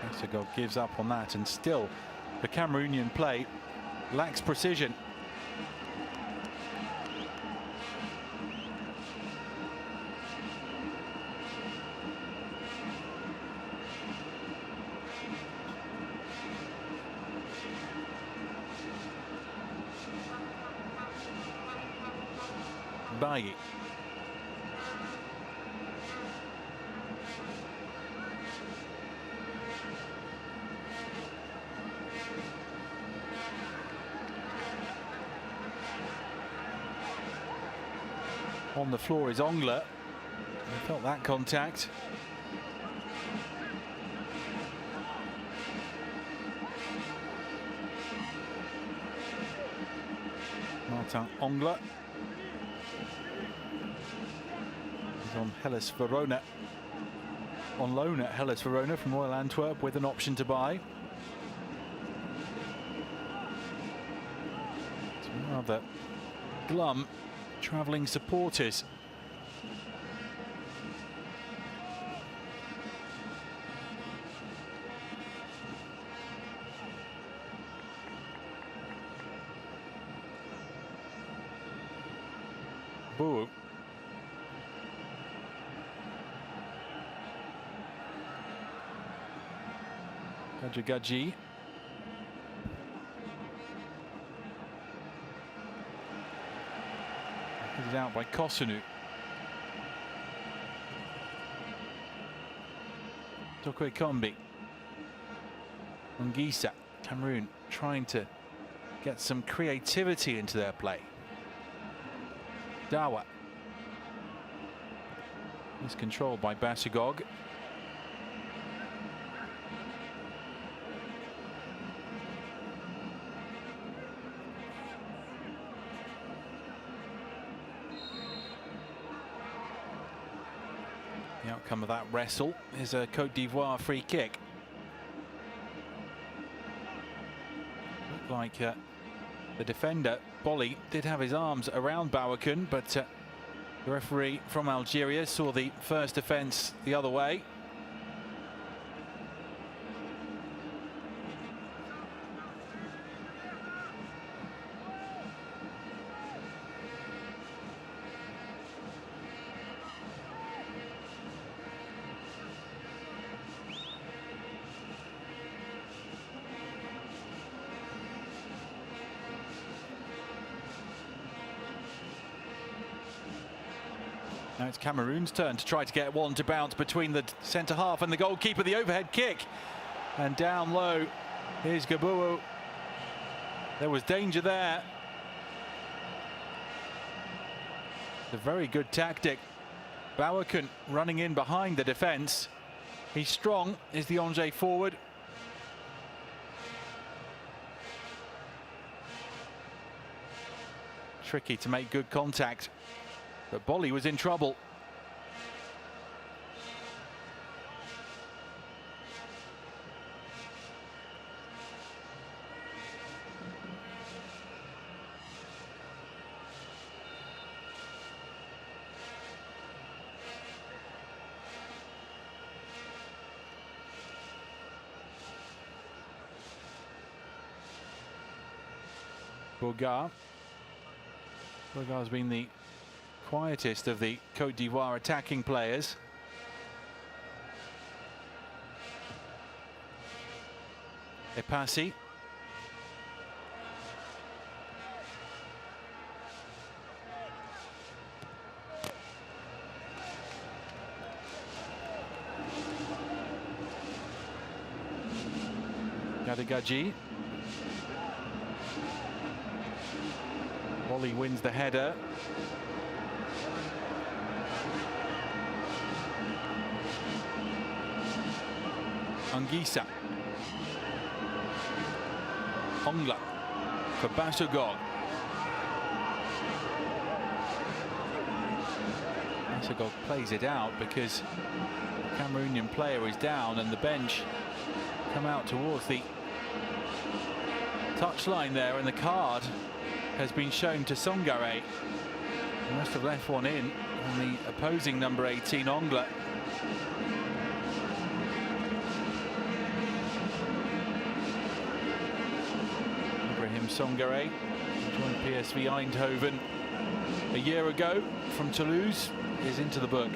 Herzegovina gives up on that, and still the Cameroonian play lacks precision. Bailly. On the floor is Ongler. I felt that contact. Martin Ongler. He's on Hellas Verona. On loan at Hellas Verona from Royal Antwerp with an option to buy. Some rather glum travelling supporters. Boo. Gaji. Headed out by Kosovo. Tokwe Kombi. Ongisa. Cameroon trying to get some creativity into their play. Dawa. Is controlled by Basagog. The outcome of that wrestle is a Côte d'Ivoire free kick. Looked like the defender, Bolly, did have his arms around Bowerken, but the referee from Algeria saw the first offence the other way. Now it's Cameroon's turn to try to get one to bounce between the centre half and the goalkeeper. The overhead kick, and down low here's Gabon. There was danger there. It's a very good tactic. Bowerken running in behind the defence. He's strong, is the Angers forward. Tricky to make good contact. But Bolly was in trouble. Bourga's. Bourga's has been the quietest of the Côte d'Ivoire attacking players. Epassi. Gadagaji. Wally wins the header. Anguissa. Ongla for Basogol. Basogol plays it out because the Cameroonian player is down and the bench come out towards the touchline there, and the card has been shown to Songare. He must have left one in on the opposing number 18, Ongla. Ibrahim Songare joined PSV Eindhoven a year ago from Toulouse, is into the book.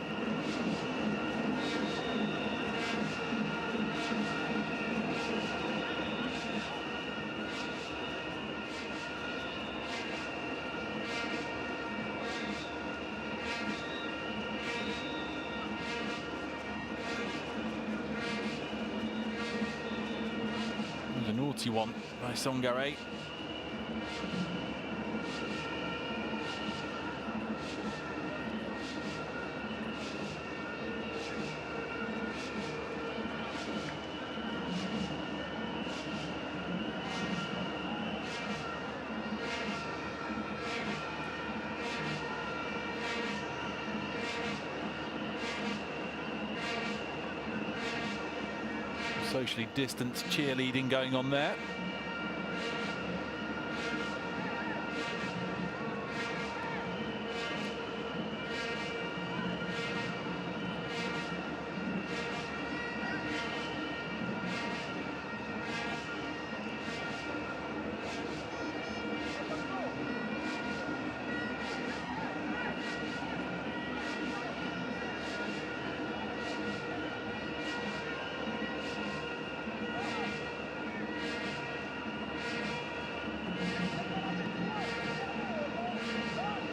A naughty one by Songare. Socially distanced cheerleading going on there.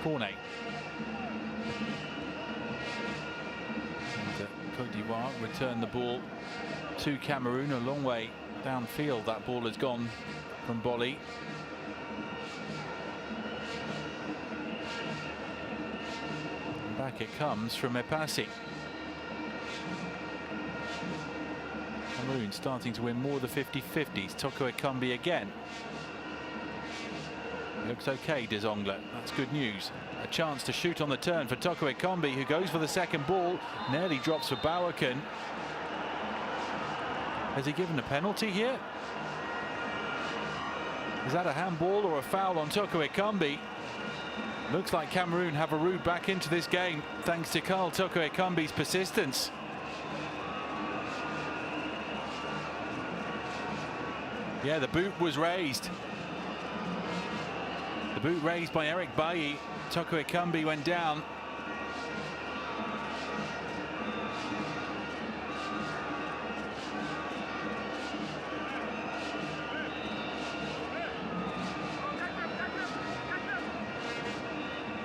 Cornet. And Côte d'Ivoire return the ball to Cameroon. A long way downfield that ball has gone from Bolly. And back it comes from Epassi. Cameroon starting to win more of the 50-50s. Toko Ekambi again. Looks okay, Desongla. That's good news. A chance to shoot on the turn for Toko Ekambi, who goes for the second ball. Nearly drops for Bowerken. Has he given a penalty here? Is that a handball or a foul on Toko Ekambi? Looks like Cameroon have a route back into this game thanks to Karl Toko Ekambi's persistence. Yeah, the boot was raised. The boot raised by Eric Bailly. Toko Ekambi went down.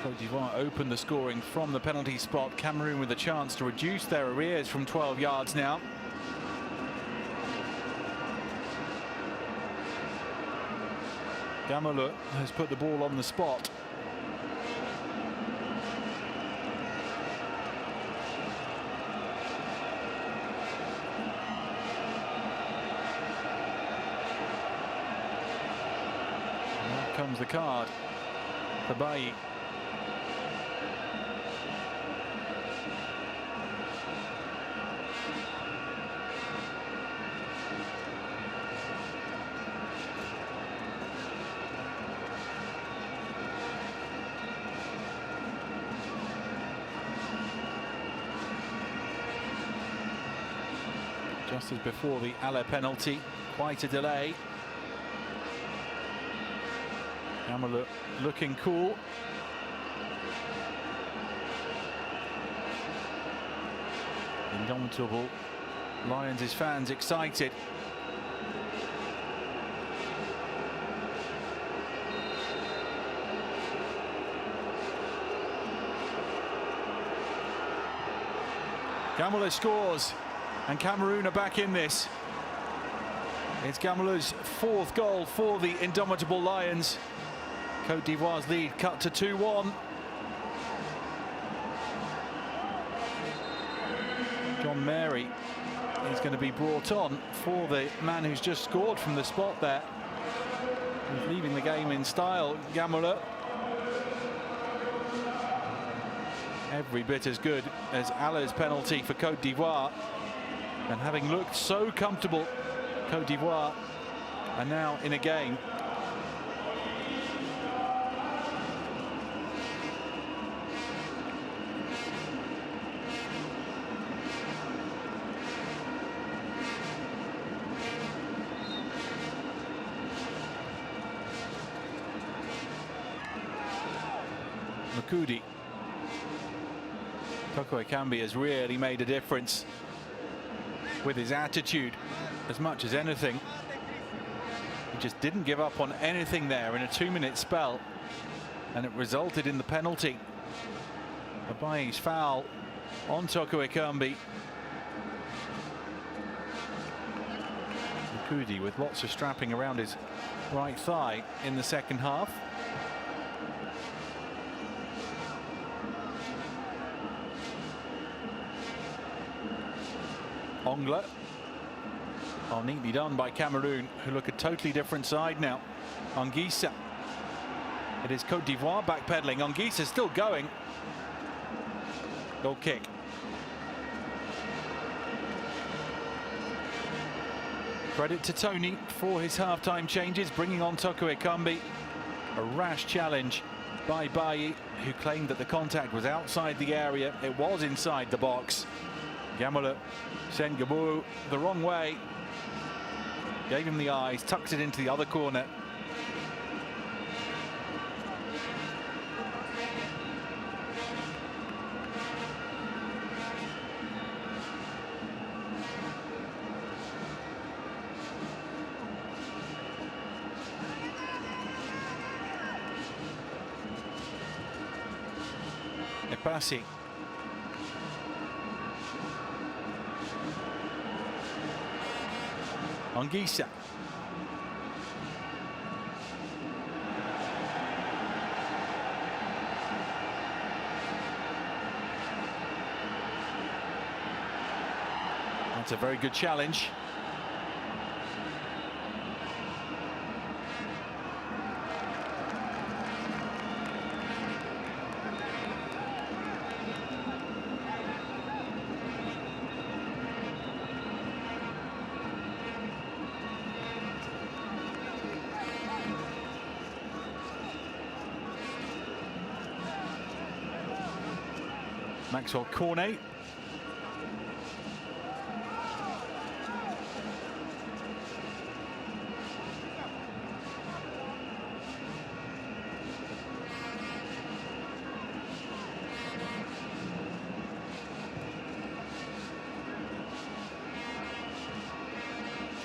Côte d'Ivoire opened the scoring from the penalty spot. Cameroon with a chance to reduce their arrears from 12 yards now. Gamolo has put the ball on the spot. And out comes the card for Bailly. Just as before the Aller penalty, quite a delay. Gamma looking cool. Indomitable Lions' fans excited. Gamma scores, and Cameroon are back in this. It's Gamma's fourth goal for the Indomitable Lions. Côte d'Ivoire's lead cut to 2-1. John Mary is going to be brought on for the man who's just scored from the spot there. He's leaving the game in style, Gamma. Every bit as good as Allah's penalty for Côte d'Ivoire. And having looked so comfortable, Côte d'Ivoire are now in a game. Makudi. Toko Ekambi has really made a difference with his attitude as much as anything. He just didn't give up on anything there in a 2-minute spell, and it resulted in the penalty. Abayi's foul on Toko Ekambi. Makudi with lots of strapping around his right thigh in the second half. Ongla. Oh, neatly done by Cameroon, who look a totally different side now. Anguissa. It is Côte d'Ivoire backpedaling. Anguissa still going. Goal kick. Credit to Tony for his half-time changes, bringing on Toko Ekambi. A rash challenge by Bayi, who claimed that the contact was outside the area. It was inside the box. Gamala sent Gabon the wrong way, gave him the eyes, tucked it into the other corner. Epassi. Anguissa. That's a very good challenge. Maxwell Cornet.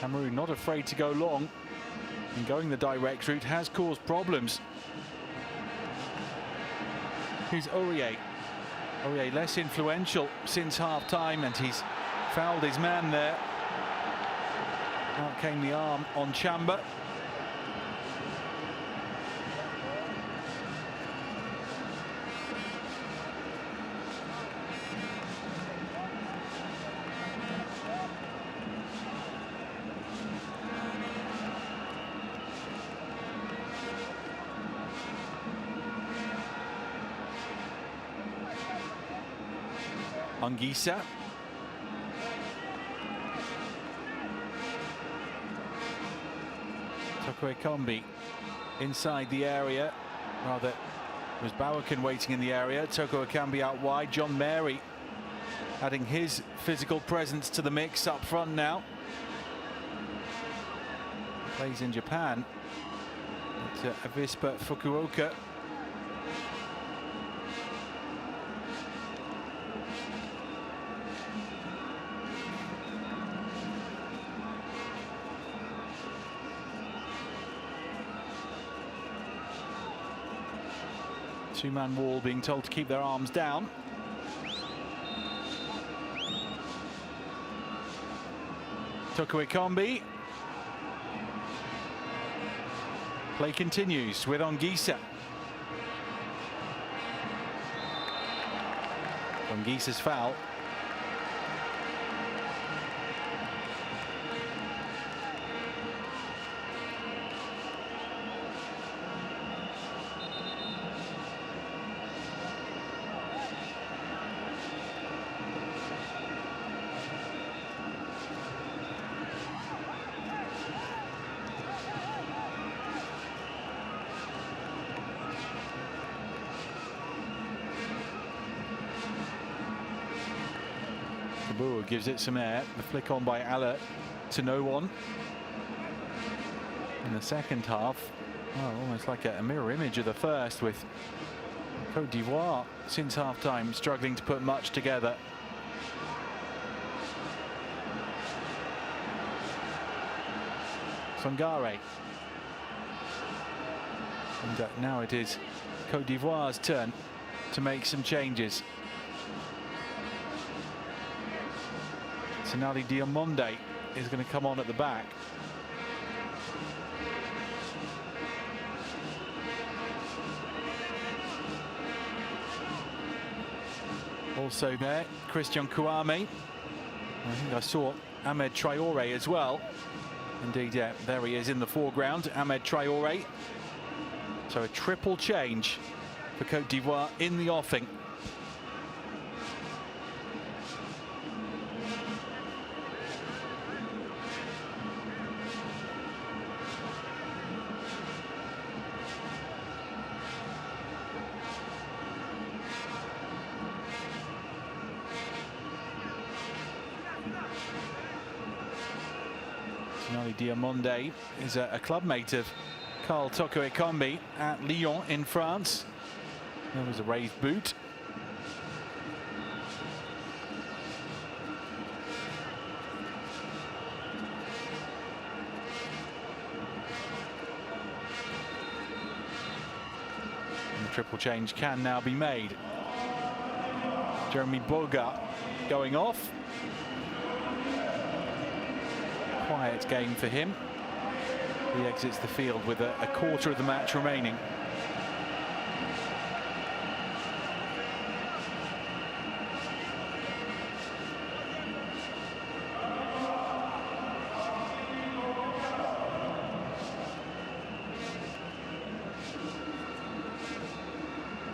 Cameroon not afraid to go long, and going the direct route has caused problems. Here's Aurier. Aurier less influential since half-time, and he's fouled his man there. Out came the arm on Chamba. Anguissa. Toko Ekambi inside the area. Rather, it was Bowerkin waiting in the area. Toko Ekambi out wide. John Mary adding his physical presence to the mix up front now. Plays in Japan. to Avispa Fukuoka. Two-man wall, being told to keep their arms down. Tokuekambi. Play continues with Ongisa. Ongisa's foul. Kabua gives it some air. The flick on by Ala to no one. In the second half, well, almost like a mirror image of the first, with Côte d'Ivoire since half-time struggling to put much together. Sangare. And now it is Côte d'Ivoire's turn to make some changes. Senali Diamonde is going to come on at the back. Also there, Christian Kouame. I think I saw Ahmed Traoré as well. Indeed, yeah, there he is in the foreground, Ahmed Traoré. So a triple change for Côte d'Ivoire in the offing. Diamonde is a clubmate of Karl Tokuekambi at Lyon in France. There was a raised boot. And the triple change can now be made. Jeremy Boga going off. Quiet game for him. He exits the field with a quarter of the match remaining.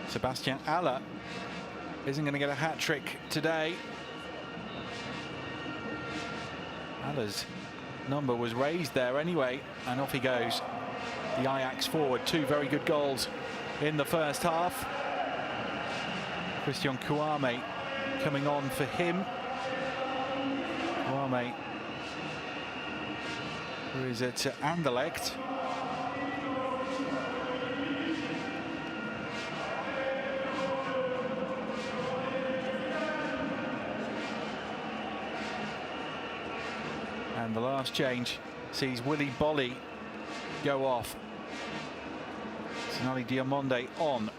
Sebastian Haller isn't going to get a hat-trick today. Haller's number was raised there anyway, and off he goes. The Ajax forward, two very good goals in the first half. Christian Kouame coming on for him. Kouame, who is at Anderlecht. And the last change sees Willy Bolly go off. Senali Diamonde on.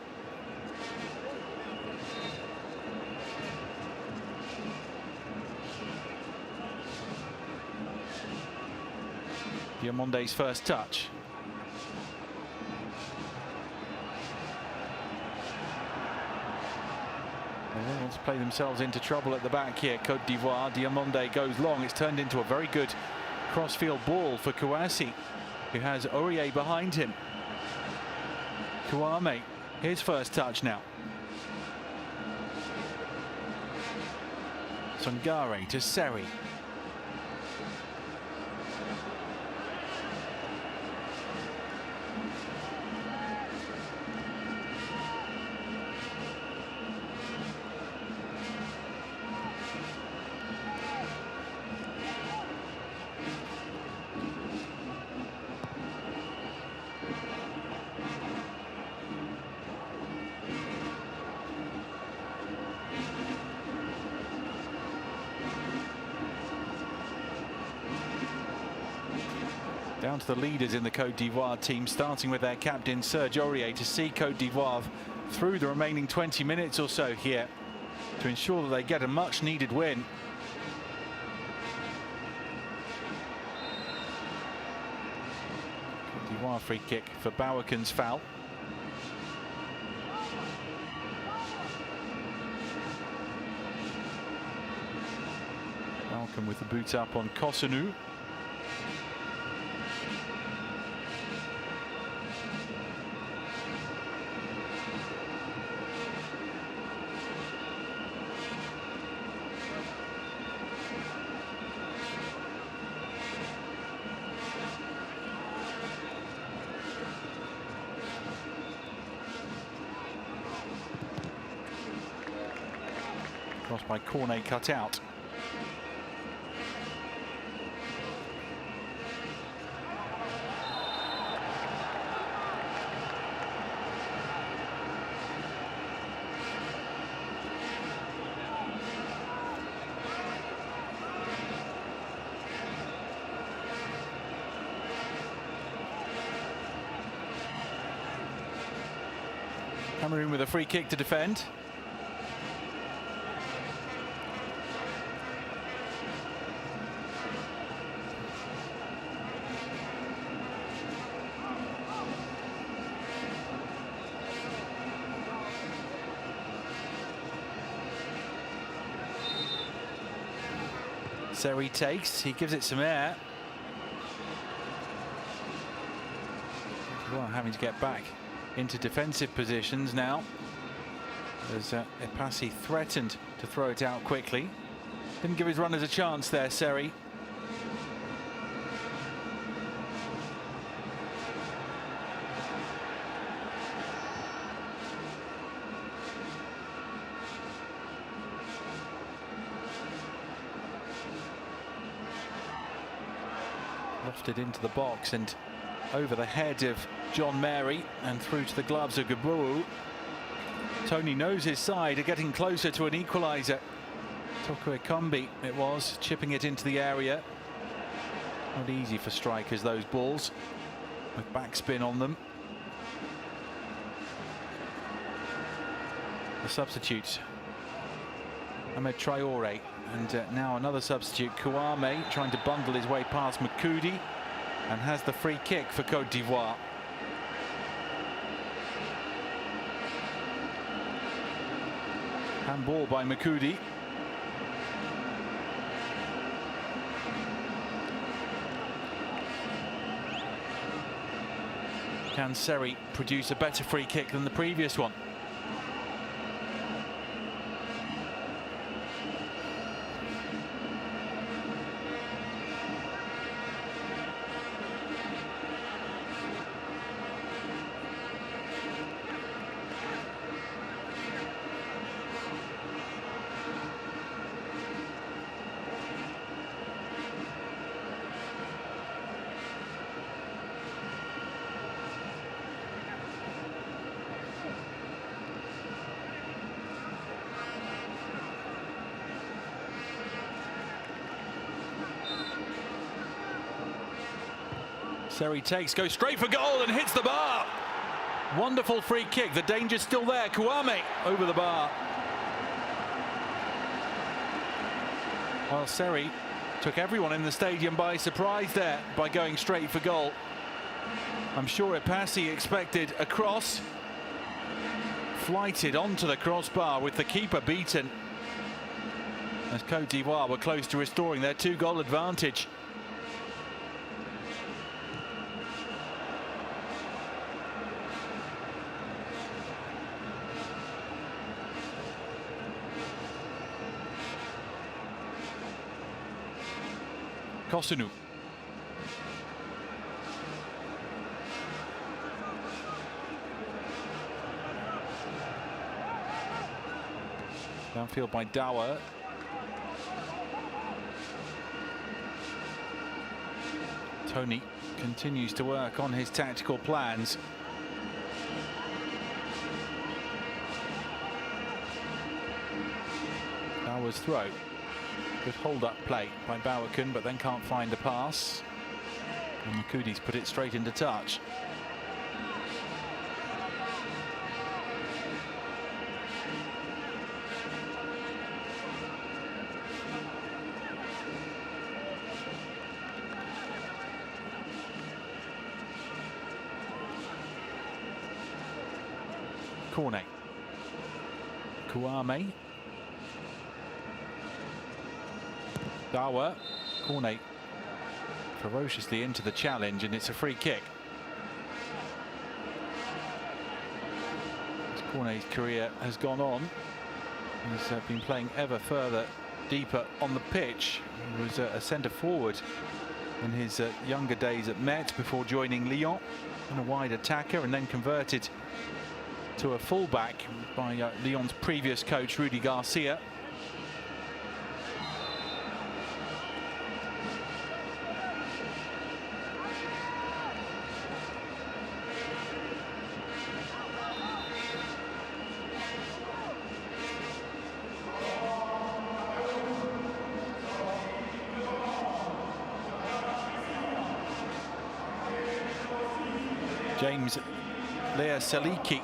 Diamonde's first touch. They want to play themselves into trouble at the back here. Côte d'Ivoire. Diamonde goes long. It's turned into a very good cross-field ball for Kouassi, who has Aurier behind him. Kouame, his first touch now. Sangare to Seri. Down to the leaders in the Côte d'Ivoire team, starting with their captain Serge Aurier, to see Côte d'Ivoire through the remaining 20 minutes or so here to ensure that they get a much needed win. Côte d'Ivoire free kick for Bowerken's foul. Bowerken with the boot up on Kosovo. Crossed by Cornet, cut out. Cameroon with a free kick to defend. Seri takes, he gives it some air. Well, having to get back into defensive positions now, as Epassi threatened to throw it out quickly. Didn't give his runners a chance there, Seri. Lofted into the box and over the head of John Mary and through to the gloves of Gaburu. Tony knows his side are getting closer to an equaliser. Toko Ekambi it was, chipping it into the area. Not easy for strikers, those balls, with backspin on them. The substitutes, Ahmed Traore, and now another substitute, Kouame, trying to bundle his way past Makudi, and has the free kick for Côte d'Ivoire. Handball by Makudi. Can Seri produce a better free kick than the previous one? Seri takes, goes straight for goal and hits the bar. Wonderful free kick. The danger's still there. Kouame over the bar. Well, Seri took everyone in the stadium by surprise there by going straight for goal. I'm sure Epassi expected a cross. Flighted onto the crossbar with the keeper beaten, as Côte d'Ivoire were close to restoring their 2-goal advantage. Kosovo. Downfield by Dower. Tony continues to work on his tactical plans. Dower's throw. Good hold-up play by Bowerken, but then can't find a pass. And Makudi's put it straight into touch. Cornet. Kouame. Dawa. Cornet ferociously into the challenge, and it's a free kick. As Cornet's career has gone on, he's been playing ever further deeper on the pitch. He was a centre forward in his younger days at Met before joining Lyon, and a wide attacker, and then converted to a fullback by Lyon's previous coach Rudy Garcia. James Lea Saliki,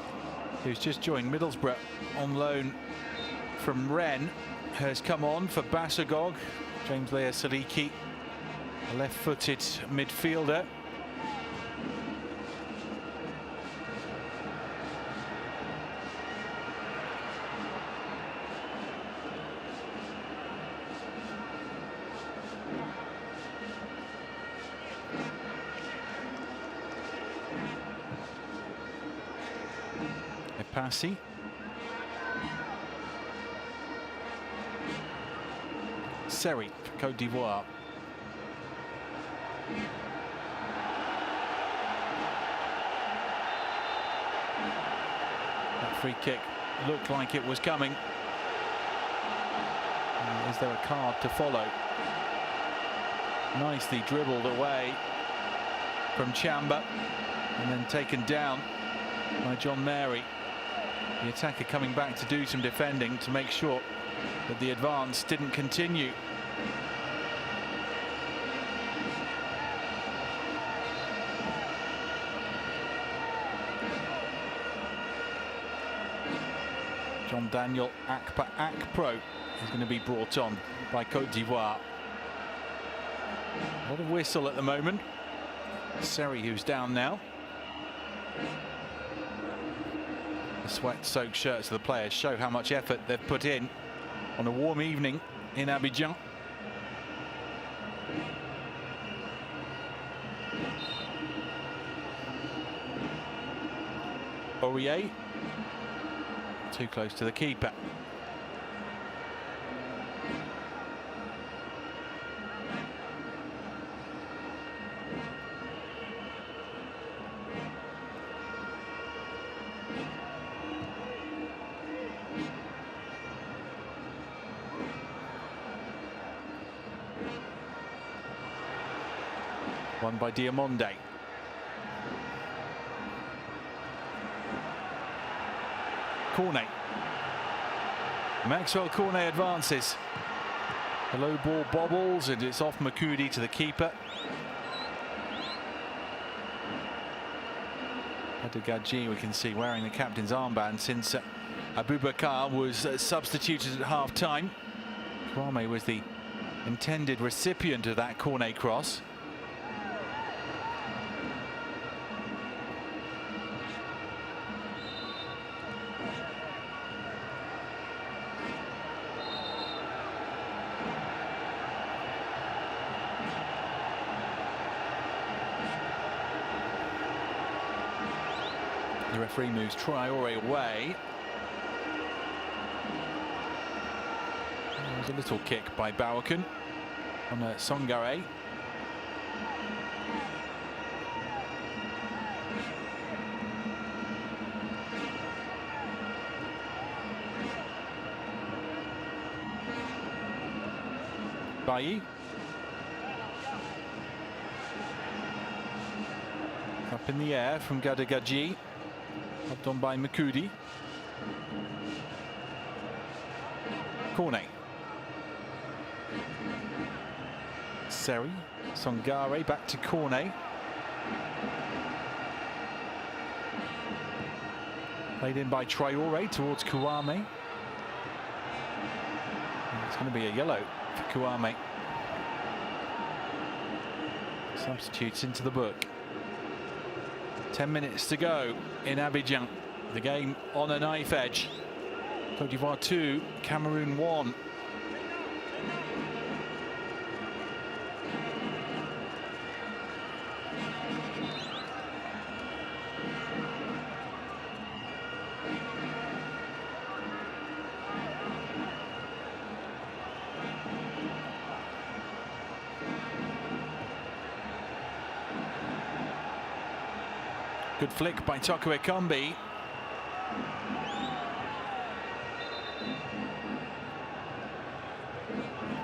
who's just joined Middlesbrough on loan from Rennes, has come on for Basagog. James Lea Saliki, a left-footed midfielder. Passy. Seri for Côte d'Ivoire. That free kick looked like it was coming. Is there a card to follow? Nicely dribbled away from Chamba and then taken down by John Mary. The attacker coming back to do some defending to make sure that the advance didn't continue. John Daniel Akpa Akpro is going to be brought on by Côte d'Ivoire. A lot of whistle at the moment. Seri, who's down now. Sweat-soaked shirts of the players show how much effort they've put in on a warm evening in Abidjan. Aurier, too close to the keeper. Won by Diamonde. Cornet. Maxwell Cornet advances. The low ball bobbles and it's off Makudi to the keeper. Gadji, we can see, wearing the captain's armband since Abubakar was substituted at half-time. Kwame was the intended recipient of that Cornet cross. The referee moves Traore away. There was a little kick by Bawakan on Songare. Bailly. Up in the air from Gadagaji. Up done by Makudi. Cornet. Seri. Songare back to Cornet. Played in by Traore towards Kouame. It's going to be a yellow for Kouame. Substitutes into the book. 10 minutes to go in Abidjan. The game on a knife edge. Côte d'Ivoire 2, Cameroon 1. Good flick by Toko Ekambi.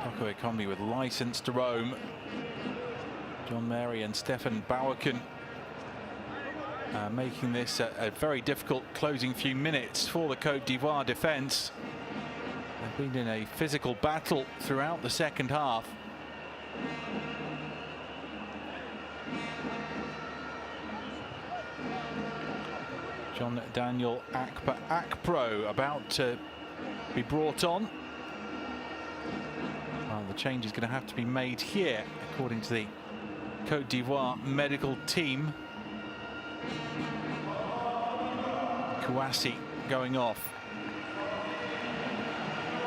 Toko Ekambi with license to roam. John Mary and Stefan Bauerken making this a very difficult closing few minutes for the Côte d'Ivoire defence. They've been in a physical battle throughout the second half. John Daniel Akpro about to be brought on. Well, the change is going to have to be made here, according to the Côte d'Ivoire medical team. Kouassi going off.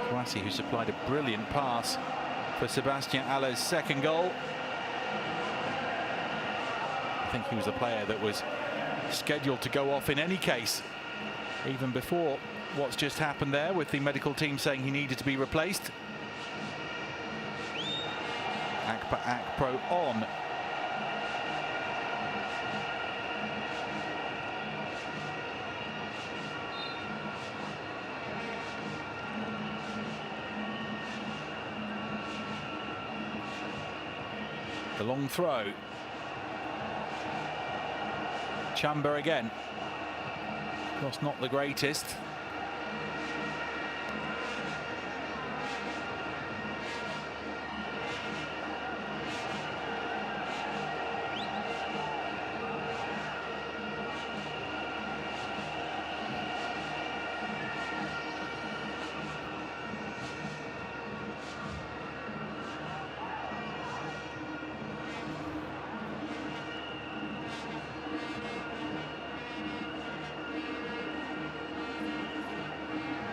Kouassi, who supplied a brilliant pass for Sebastien Haller's second goal. I think he was the player that was scheduled to go off in any case, even before what's just happened there, with the medical team saying he needed to be replaced. Akpro on. The long throw. Chamba again. Of course, not the greatest.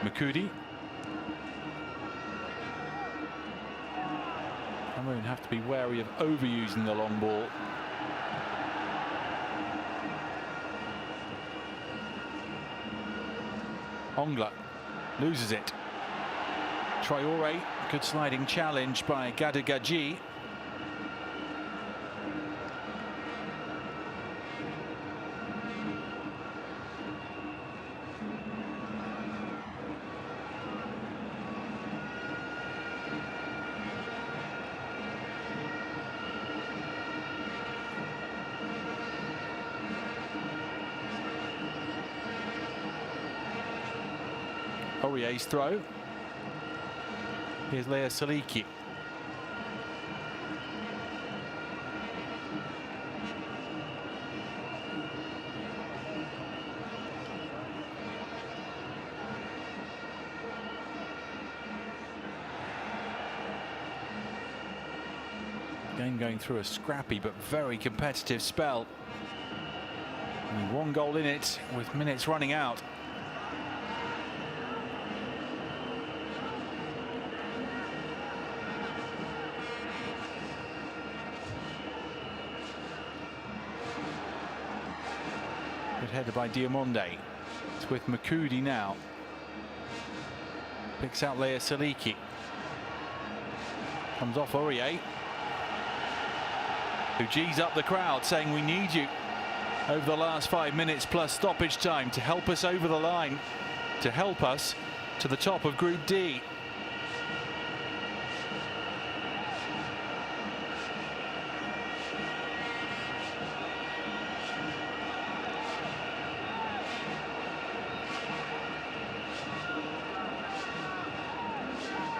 Makudi. Cameroon have to be wary of overusing the long ball. Ongla loses it. Traore, good sliding challenge by Gadagaji. Aurier's throw. Here's Lea Saliki. Game going through a scrappy but very competitive spell. Only one goal in it with minutes running out. Headed by Diamonde. It's with Makudi now. Picks out Lea Saliki. Comes off Aurier, who G's up the crowd, saying we need you over the last 5 minutes plus stoppage time to help us over the line, to help us to the top of Group D.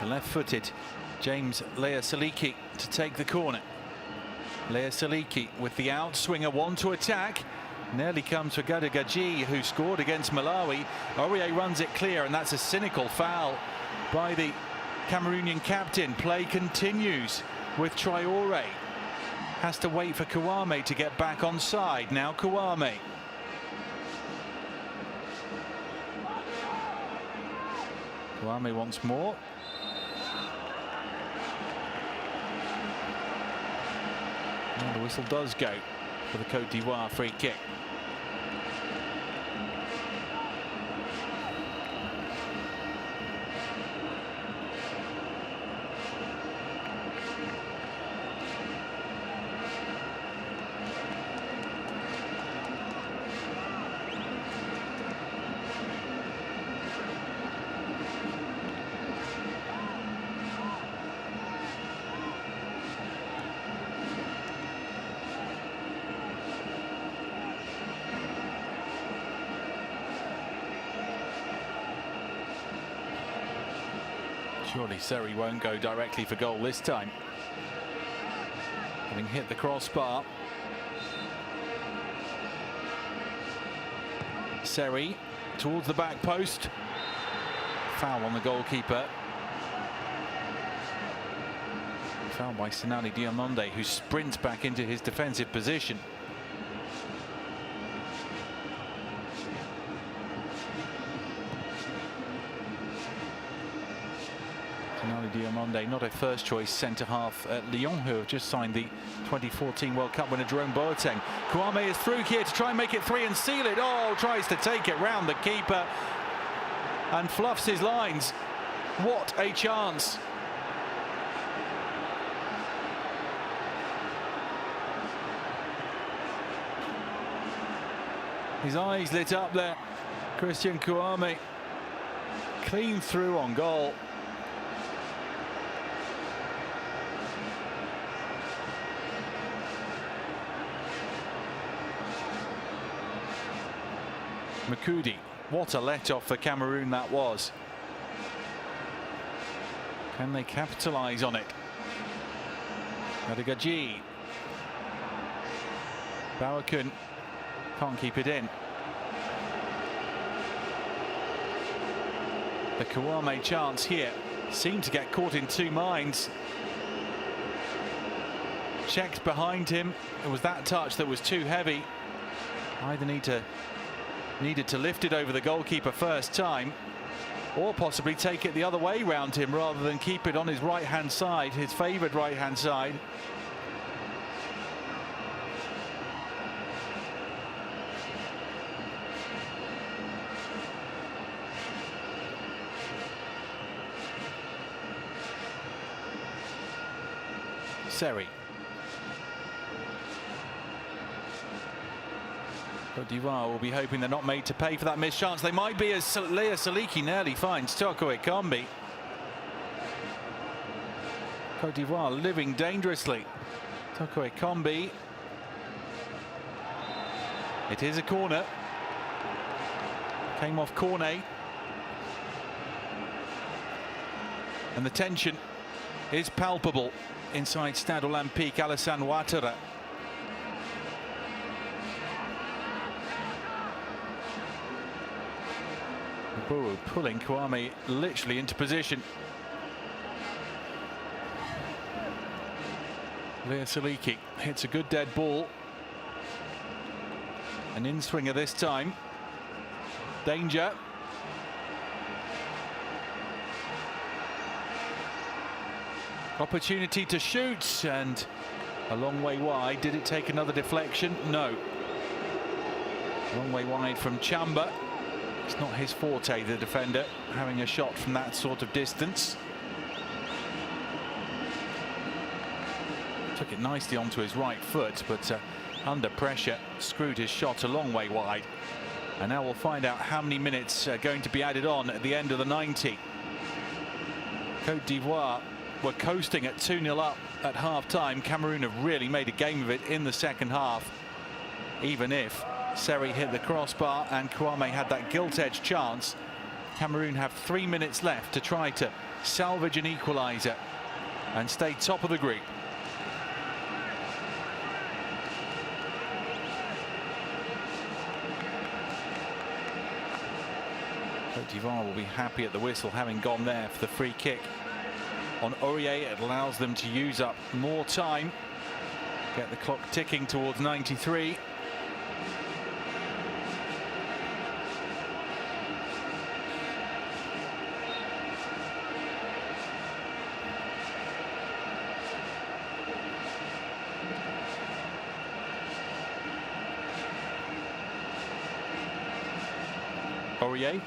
Left-footed James Lea Saliki to take the corner. Lea Saliki with the outswinger, one to attack. Nearly comes for Gadagaji, who scored against Malawi. Aurier runs it clear, and that's a cynical foul by the Cameroonian captain. Play continues with Traore. Has to wait for Kouame to get back on side. Now Kouame. Kouame once more. And the whistle does go for the Côte d'Ivoire free kick. Surely Seri won't go directly for goal this time. Having hit the crossbar. Seri towards the back post. Foul on the goalkeeper. Foul by Sinani Diamonde, who sprints back into his defensive position. Diamonde, not a first choice centre half at Lyon, who have just signed the 2014 World Cup winner Jerome Boateng. Kouame is through here to try and make it 3 and seal it. Oh, tries to take it round the keeper and fluffs his lines. What a chance. His eyes lit up there. Christian Kouame clean through on goal. Makudi, what a let-off for Cameroon that was. Can they capitalise on it? Gadagaji. Bauerkun can't keep it in. The Kouame chance here seemed to get caught in two minds. Checked behind him. It was that touch that was too heavy. Either needed to lift it over the goalkeeper first time, or possibly take it the other way round him rather than keep it on his right-hand side, his favoured right-hand side. Seri. Côte d'Ivoire will be hoping they're not made to pay for that missed chance. They might be, as Lea Saliki nearly finds Toko Ekambi. Côte d'Ivoire living dangerously. Toko Ekambi. It is a corner. Came off Cornet. And the tension is palpable inside Stade Olympique Alassane Ouattara. Pulling Kouame literally into position. Lea Saliki hits a good dead ball. An in-swinger this time. Danger. Opportunity to shoot, and a long way wide. Did it take another deflection? No. Long way wide from Chamba. It's not his forte, the defender, having a shot from that sort of distance. Took it nicely onto his right foot, but under pressure screwed his shot a long way wide. And now we'll find out how many minutes are going to be added on at the end of the 90. Côte d'Ivoire were coasting at 2-0 up at half-time. Cameroon have really made a game of it in the second half, even if Seri hit the crossbar and Kouame had that gilt-edged chance. Cameroon have 3 minutes left to try to salvage an equaliser and stay top of the group. Côte d'Ivoire will be happy at the whistle, having gone there for the free kick on Aurier. It allows them to use up more time, get the clock ticking towards 93. Aurier.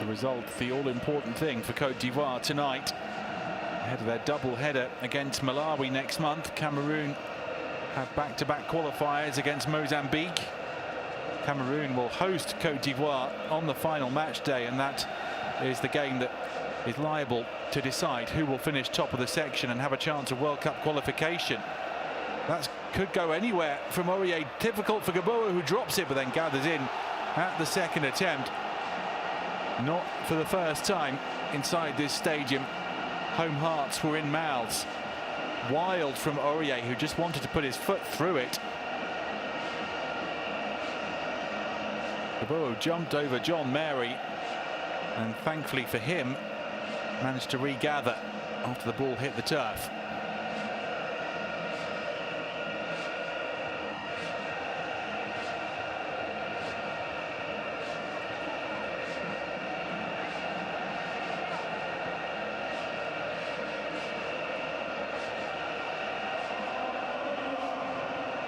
The result, the all-important thing for Côte d'Ivoire tonight, ahead of their double-header against Malawi next month. Cameroon have back-to-back qualifiers against Mozambique. Cameroon will host Côte d'Ivoire on the final match day, and that is the game that is liable to decide who will finish top of the section and have a chance of World Cup qualification. That could go anywhere from Aurier. Difficult for Gabon, who drops it but then gathers in at the second attempt. Not for the first time inside this stadium. Home hearts were in mouths. Wild from Aurier, who just wanted to put his foot through it. Gabon jumped over John Mary, and thankfully for him, managed to regather after the ball hit the turf.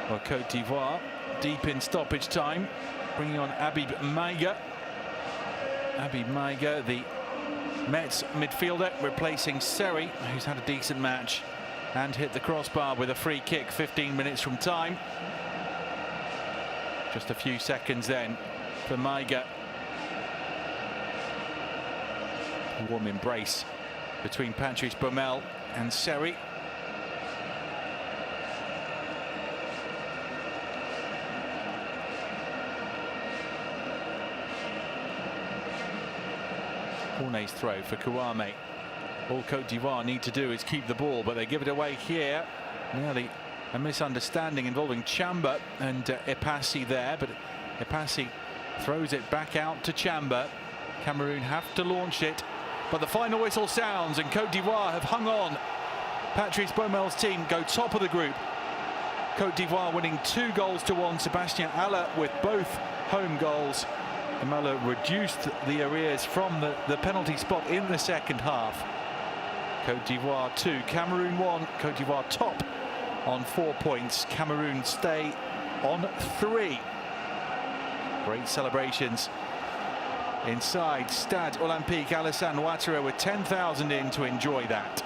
Well, Côte d'Ivoire deep in stoppage time, bringing on Habib Maïga. Habib Maïga, the Mets midfielder, replacing Seri, who's had a decent match and hit the crossbar with a free kick 15 minutes from time. Just a few seconds then for Maïga. A warm embrace between Patrice Baumel and Seri. Cornet's throw for Kouame. All Côte d'Ivoire need to do is keep the ball, but they give it away here. Nearly a misunderstanding involving Chamba and Epassi there, but Epassi throws it back out to Chamba. Cameroon have to launch it, but the final whistle sounds and Côte d'Ivoire have hung on. Patrice Baumel's team go top of the group. Côte d'Ivoire winning 2-1. Sébastien Haller with both home goals. Haller reduced the arrears from the penalty spot in the second half. Côte d'Ivoire 2, Cameroon 1. Côte d'Ivoire top on 4 points. Cameroon stay on 3. Great celebrations inside Stade Olympique Alassane Ouattara with 10,000 in to enjoy that.